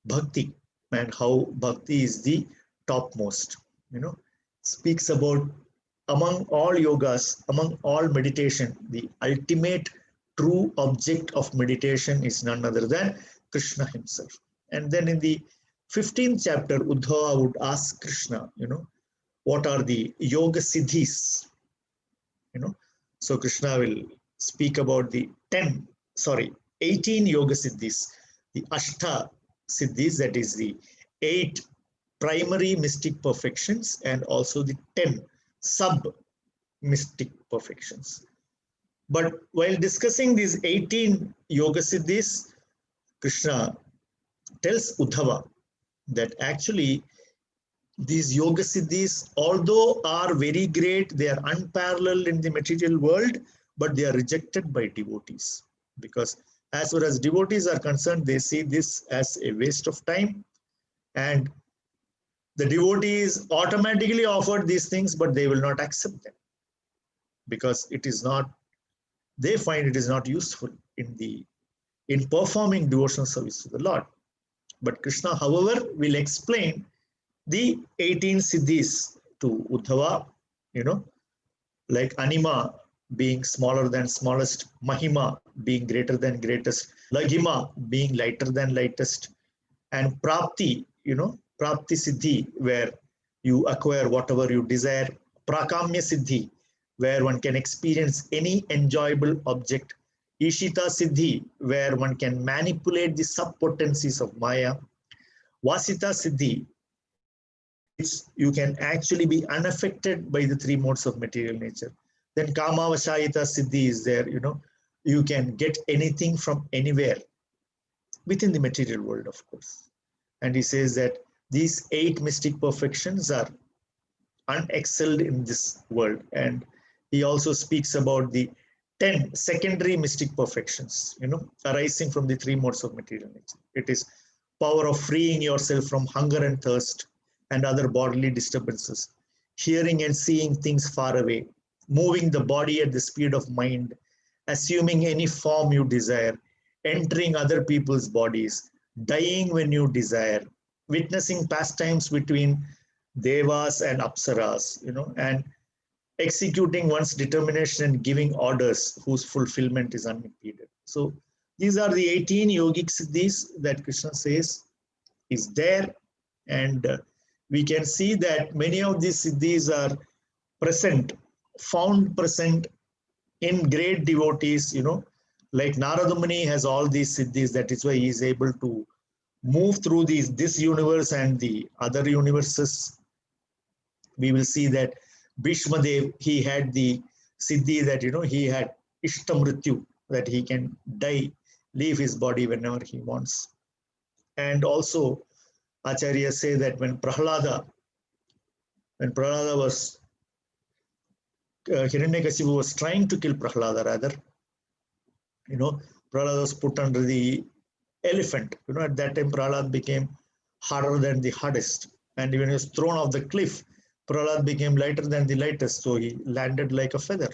bhakti, and how bhakti is the topmost. Speaks about among all yogas, among all meditation, the ultimate true object of meditation is none other than Krishna himself. And then in the 15th chapter, Uddhava would ask Krishna, what are the yoga siddhis? So Krishna will speak about the 18 yoga siddhis, the Ashta siddhis, that is the 8 primary mystic perfections, and also the 10 sub-mystic perfections. But while discussing these 18 yoga siddhis, Krishna tells Uddhava that actually these yoga siddhis, although are very great, they are unparalleled in the material world, but they are rejected by devotees. Because as far as devotees are concerned, they see this as a waste of time, and the devotees automatically offered these things, but they will not accept them because it is not, they find it is not useful in performing devotional service to the Lord. But Krishna, however, will explain the 18 siddhis to Uddhava, like Anima being smaller than smallest, Mahima being greater than greatest, Laghima being lighter than lightest, and Prapti, Prapti Siddhi, where you acquire whatever you desire, Prakamya Siddhi, where one can experience any enjoyable object, Ishita Siddhi, where one can manipulate the sub-potencies of Maya, Vasita Siddhi, you can actually be unaffected by the three modes of material nature. Then Kamavashayita Siddhi is there, you can get anything from anywhere within the material world, of course. And he says that these 8 mystic perfections are unexcelled in this world. And he also speaks about the 10 secondary mystic perfections, arising from the three modes of material nature. It is power of freeing yourself from hunger and thirst and other bodily disturbances, hearing and seeing things far away, moving the body at the speed of mind, assuming any form you desire, entering other people's bodies, dying when you desire, witnessing pastimes between devas and apsaras, and executing one's determination and giving orders whose fulfillment is unimpeded. So these are the 18 yogic siddhis that Krishna says is there. And we can see that many of these siddhis are found present in great devotees, like Narada Muni has all these siddhis. That is why he is able to move through this universe and the other universes. We will see that Bhishma Dev, he had the siddhi that, he had Ishtamrityu, that he can die, leave his body whenever he wants. And also, Acharyas say that when Prahlada was, Hiranyakasipu was trying to kill Prahlada rather, Prahlada was put under the elephant. At that time, Prahlad became harder than the hardest. And when he was thrown off the cliff, Prahlad became lighter than the lightest. So he landed like a feather,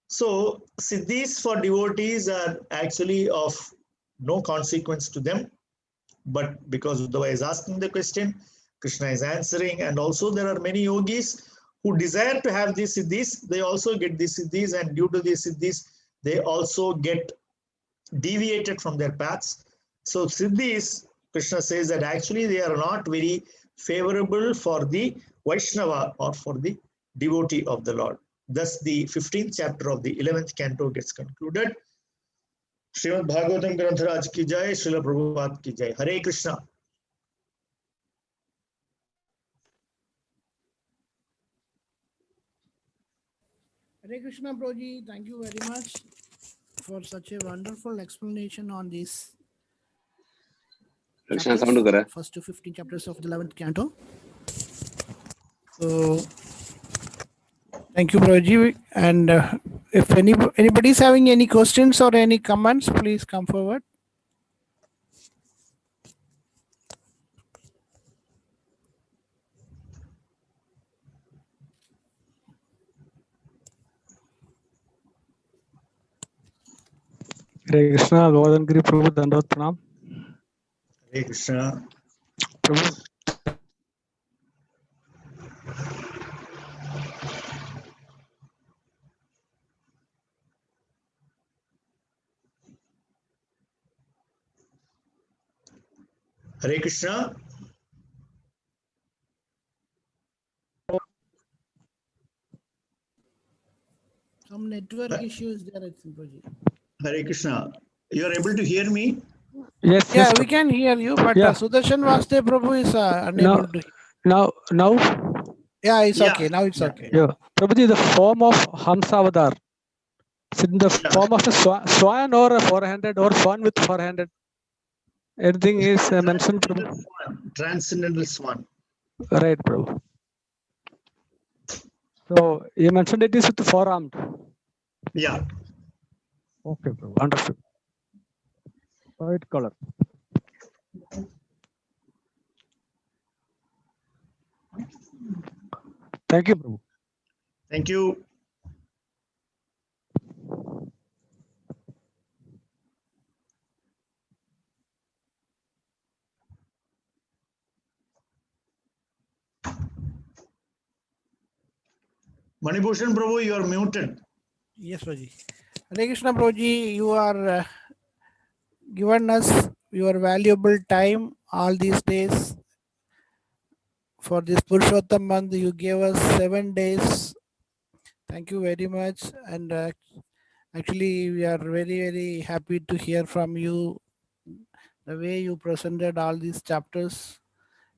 So siddhis for devotees are actually of no consequence to them. But because Uddhava is asking the question, Krishna is answering. And also there are many yogis who desire to have these siddhis. They also get these siddhis, and due to these siddhis, they also get deviated from their paths. So siddhis, Krishna says that actually they are not very favorable for the Vaishnava or for the devotee of the Lord. Thus the 15th chapter of the 11th canto gets concluded. Srimad Bhagavatam Grantharaj ki jai, Srila Prabhupada ki jai. Hare Krishna. Hare Krishna, Prabhuji. Thank you very much for such a wonderful explanation on this. First to 15 chapters of the 11th canto. So, thank you, Prabhuji. And if anybody is having any questions or any comments, please come forward. Hare Krishna, Govardhana Giri Prabhu, Dandavat Pranam. Hare Krishna. Prabhu. Hare Krishna. Some network issues there, I think, Prabhuji. Hare Krishna. You are able to hear me? Yes. Yeah, Yes, we can hear you, but Sudarshan Vaste Prabhu is unable to. Now. Yeah, it's okay. Now it's okay. Yeah. Prabhuji, the form of Hamsavadar. It's in the form of a swan or a 400 or swan with 400. Everything is mentioned, Prabhu. Transcendental swan. Right, Prabhu. So you mentioned it is with 4-armed. Yeah. Okay, Prabhu. Understood. White color. Thank you, Prabhu. Thank you. Manibhushan Prabhu, you are muted. Yes, Prabhuji. Hare Krishna Prabhuji, you are given us your valuable time all these days. For this Purushottam month, you gave us 7 days. Thank you very much. And actually, we are very, very happy to hear from you the way you presented all these chapters.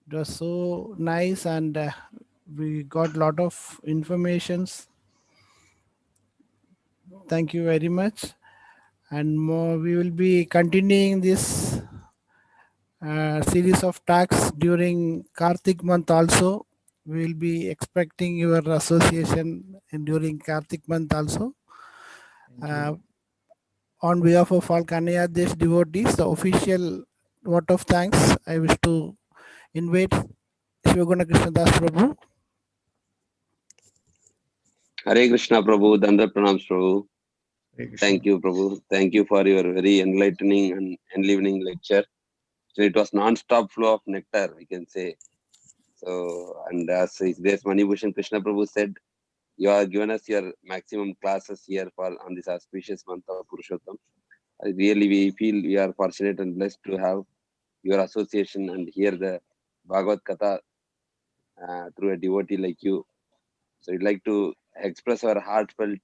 It was so nice, and we got a lot of informations. Thank you very much. And more, we will be continuing this series of talks during Kartik month also. We will be expecting your association during Kartik month also. On behalf of all Kanaya Desh devotees, the official vote of thanks, I wish to invite Shivaguna Krishnadas Prabhu. Hare Krishna Prabhu, Dandar Pranams Prabhu. Hare Krishna. Thank you Prabhu. Thank you for your very enlightening and enlivening lecture. So it was non-stop flow of nectar, we can say. So, and as this Manibhushan Krishna Prabhu said, you have given us your maximum classes here for on this auspicious month of Purushottam. Really, we feel we are fortunate and blessed to have your association and hear the Bhagavad Katha through a devotee like you. So we'd like to express our heartfelt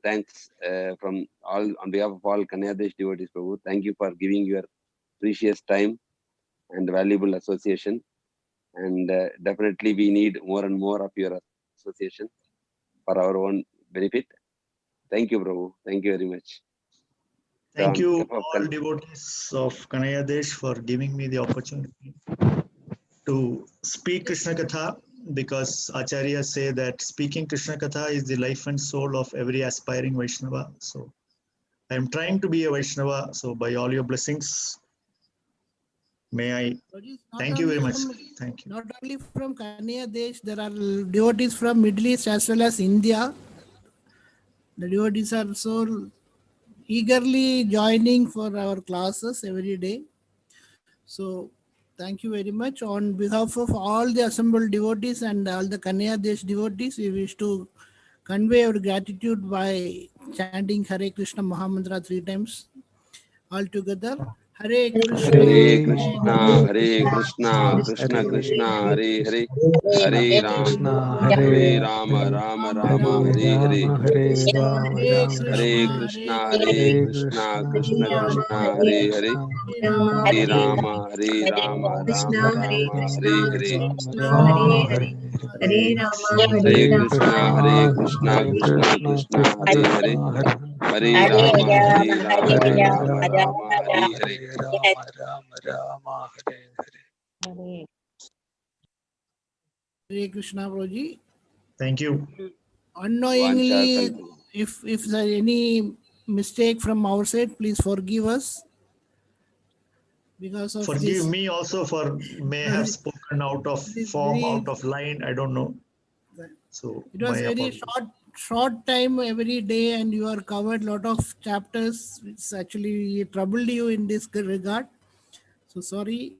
thanks from all on behalf of all Kanyadesh devotees, Prabhu. Thank you for giving your precious time and valuable association. And definitely we need more and more of your association for our own benefit. Thank you, Prabhu. Thank you very much. Thank So, you all devotees of Kanaya Desh for giving me the opportunity to speak Krishna Katha, because Acharya say that speaking Krishna Katha is the life and soul of every aspiring Vaishnava. So I am trying to be a Vaishnava. So by all your blessings, may I thank you very much. Thank you. Not only from Kanya Desh, there are devotees from Middle East as well as India. The devotees are so eagerly joining for our classes every day. So thank you very much. On behalf of all the assembled devotees and all the Kanya Desh devotees, we wish to convey our gratitude by chanting Hare Krishna Mahamantra 3 times all together. Hare Krishna, Hare Krishna, Hare Krishna, Krishna Krishna, Hare Hare, Hare Rama, Hare Rama, Rama Rama, Hare Hare. Hare Krishna, Hare Krishna, Krishna Krishna, Hare Hare, Hare Rama, Hare Rama, Rama Rama, Hare Hare. Hare Krishna, Hare Krishna, Krishna Krishna, Hare Hare, Hare Rama, Hare Rama, Rama Rama, Hare Hare. Hare Krishna, Prabhuji. Thank you. Unknowingly, if there any mistake from our side, please forgive us. Because of Forgive this, me also for may have spoken out of form, out of line. I don't know. So it was my very apologies. short time every day, and you are covered lot of chapters, which actually troubled you in this regard. So sorry,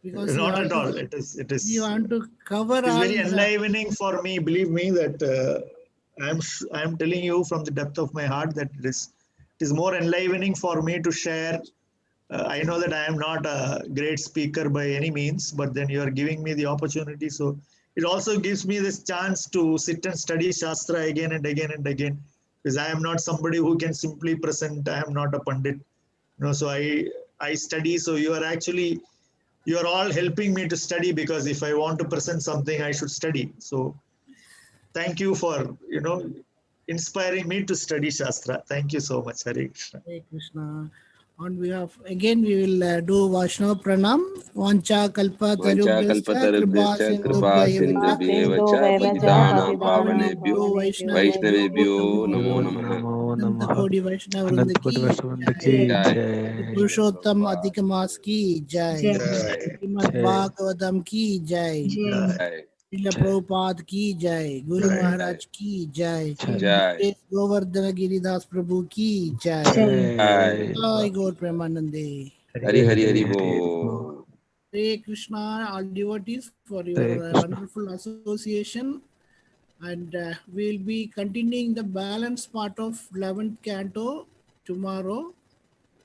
because Not at all. It is. you want to cover It is all very the, enlivening for me. Believe me that I am telling you from the depth of my heart that it is more enlivening for me to share. I know that I am not a great speaker by any means, but then you are giving me the opportunity. So it also gives me this chance to sit and study Shastra again and again and again, because I am not somebody who can simply present. I am not a Pandit. So I study. So you are all helping me to study, because if I want to present something, I should study. So thank you for, inspiring me to study Shastra. Thank you so much. Hare Krishna. Hare Krishna. On behalf, again, we will do Vaishnava Pranam. Vancha kalpa Vancha tarubhyascha kripa kalpatarubhyascha kripa sindhubhya sindhubhyevacha patitanam pavane Vaishnavebhyo namo namaha. Ananta Kodi Vaishnava Anant Vrinda Koti ki Vaishnava jai. ki Jai. jai. Purushottam Adhika Mas ki jai. Jai. Srimad Jai. Bhagavatam ki jai. Jai. Srila Prabhupada ki jai, Guru Jai. Maharaj ki jai, Jai. Govardhana Giridas Prabhu ki jai, Jai. Jai Gaur Premanande. Hari Hari Hari Bo. Hare Krishna, all devotees, for your Hare Krishna. wonderful association. And we'll be continuing the balance part of 11th canto tomorrow.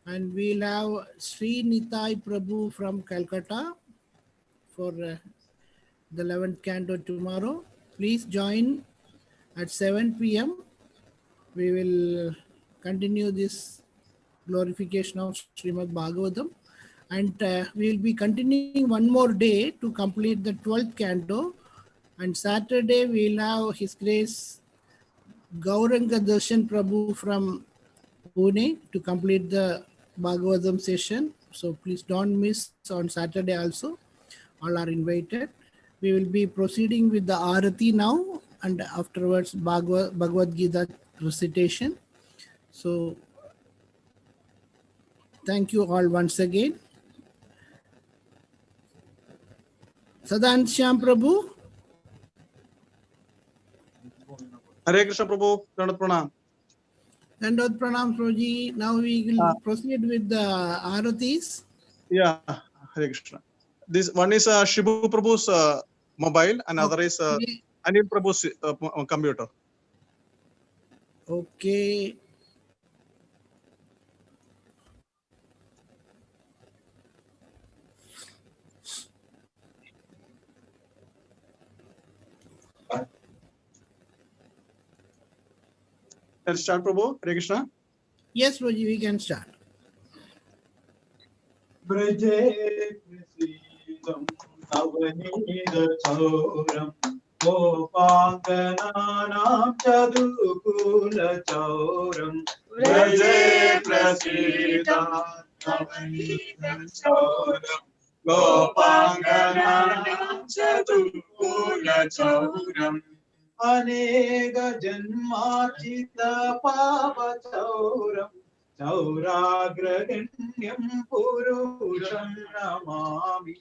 And we'll have Sri Nitai Prabhu from Calcutta for the 11th canto tomorrow. Please join at 7 p.m. We will continue this glorification of Srimad Bhagavatam. And we will be continuing one more day to complete the 12th canto. And Saturday we will have His Grace Gauranga Darshan Prabhu from Pune to complete the Bhagavatam session. So please don't miss on Saturday also. All are invited. We will be proceeding with the Arati now and afterwards Bhagavad Gita recitation. So thank you all once again. Sadan Shyam Prabhu. Hare Krishna Prabhu, Dandavat Pranam. Dandot Pranam Prabhuji. Now we will proceed with the Aratis. Yeah, Hare Krishna. This one is Shibu Prabhu's mobile, and other is Okay. Anil Prabhu's computer. Okay. Let's start, Prabhu. Hare Krishna. Yes, Prabhuji, we can start. Braje prasidam navnida chauram gopangananam chadukula chauram. Braje prasidam navnida chauram gopangananam chadukula chauram. Anega janmachita pava chauram Chauragraganyam Purusham Namami.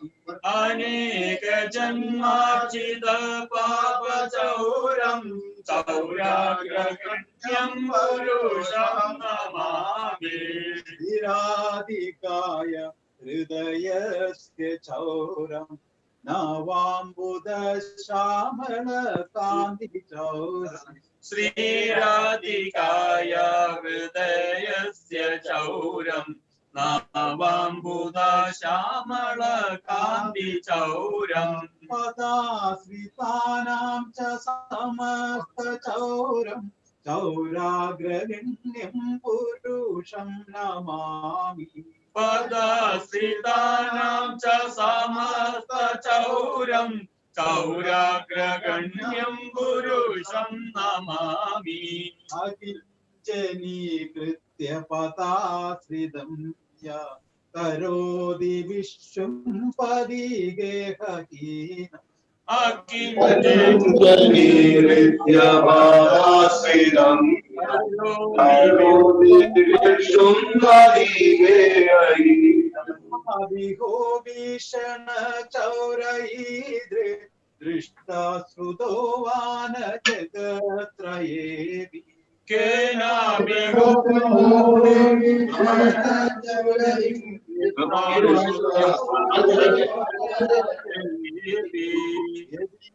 Aneka Janmachita Papa Chauram Chauragraganyam Purusham Namami. Viradikaya Hridayasya Chauram Navambuddha Shamana Kandi Chauram. Sri Radhikaya Hridayasya Chauram Navambuddha Shamala Kandi Chauram Padasritanam cha samasta chauram Chauragraganyam Purusham Namami. Padasritanam cha samasta chauram Chauragraganyam Purusham Namami. Akinchani Kritya Patasridam Ya Karodi Vishwam Padigehakina. Akinchani Kritya Patasridam Karodi Vishwam Padigehakina. Abhiho Vishana Chaurahidre Drishta Sudovana Jagatrayevi. Kena Abhiho Vishana Chaurahidre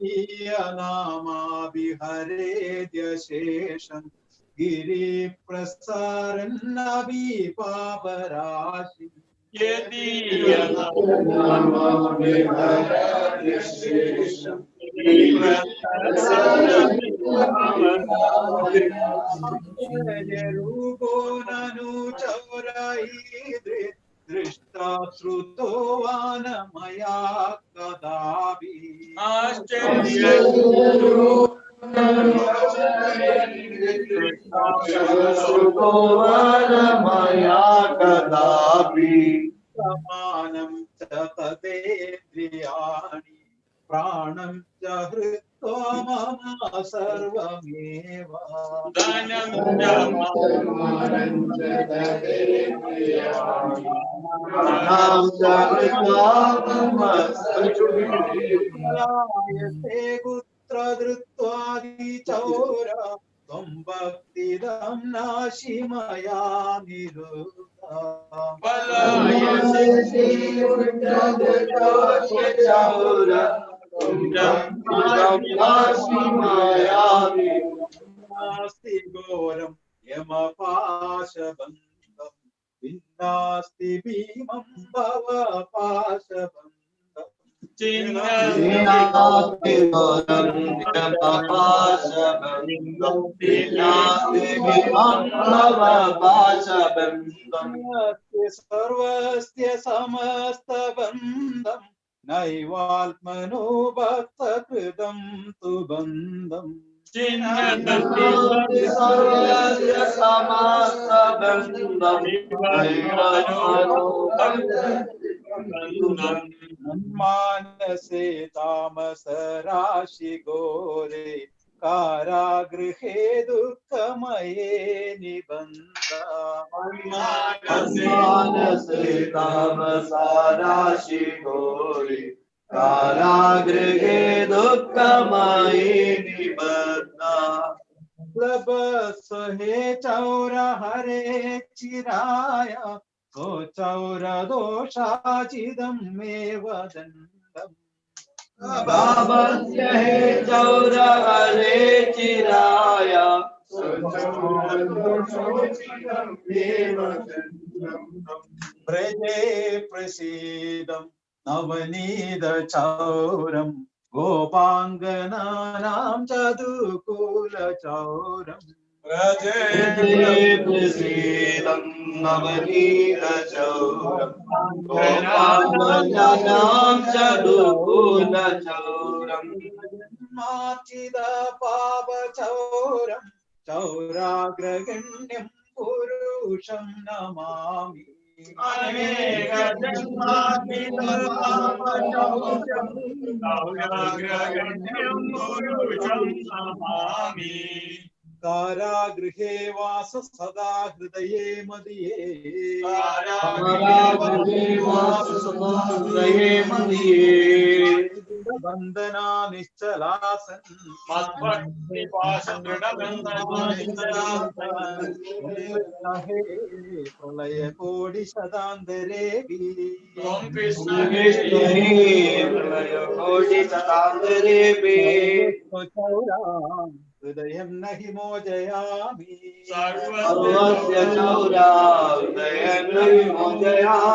Yadiyanama Vihare Dyasheshan Giri Prasaran Nabi Paparashi. Yadiyanama Vihare Dyasheshan Giri Prasaran Yerubonanu Chaurahidre Drishta Srutovana Maya Kadavi. Srutovana Maya Kadavi. Pramanam cha tadendriyani Pranam cha hrit कृत्वा मम सर्वमेव पलायते पुत्र धृत्वादिचौर त्वं भक्तिदं नाशि मया निरुद्धा नास्ति घोरं यमपाशबन्धं विन्नास्ति भीमं भवपाशबन्धम् सर्वस्य समस्तबन्धं नैवात्मनो भक्तकृतं तु बन्धम् मानसे तामस राशि घोरे कारागृहे दुःखमये निबन्धा कारागृहे दुःखमयि निबद्धा हे चौर हरे चिराय को चौर दोषाचिदं मे वदन्तम् बाबस्य हे चौर हरे चिराय व्रजे प्रसीदं नवनीत चौरं गोपाङ्गनानां चतुकूल चौरम् व्रजे प्रसीदं नवनीत चौरं गोपाङ्गनानां चतुकूल चौरम् मार्चिद पाप चौरं चौराग्रगण्यं पुरुषं नमामि कारागृहे वास सदा हृदये मदिये बंधना निश्चलासन् प्रलय कोटि शतांतरे हृदयं न हि मोजयामि सर्वस्य चौरा हृदयं न हि मोजयामि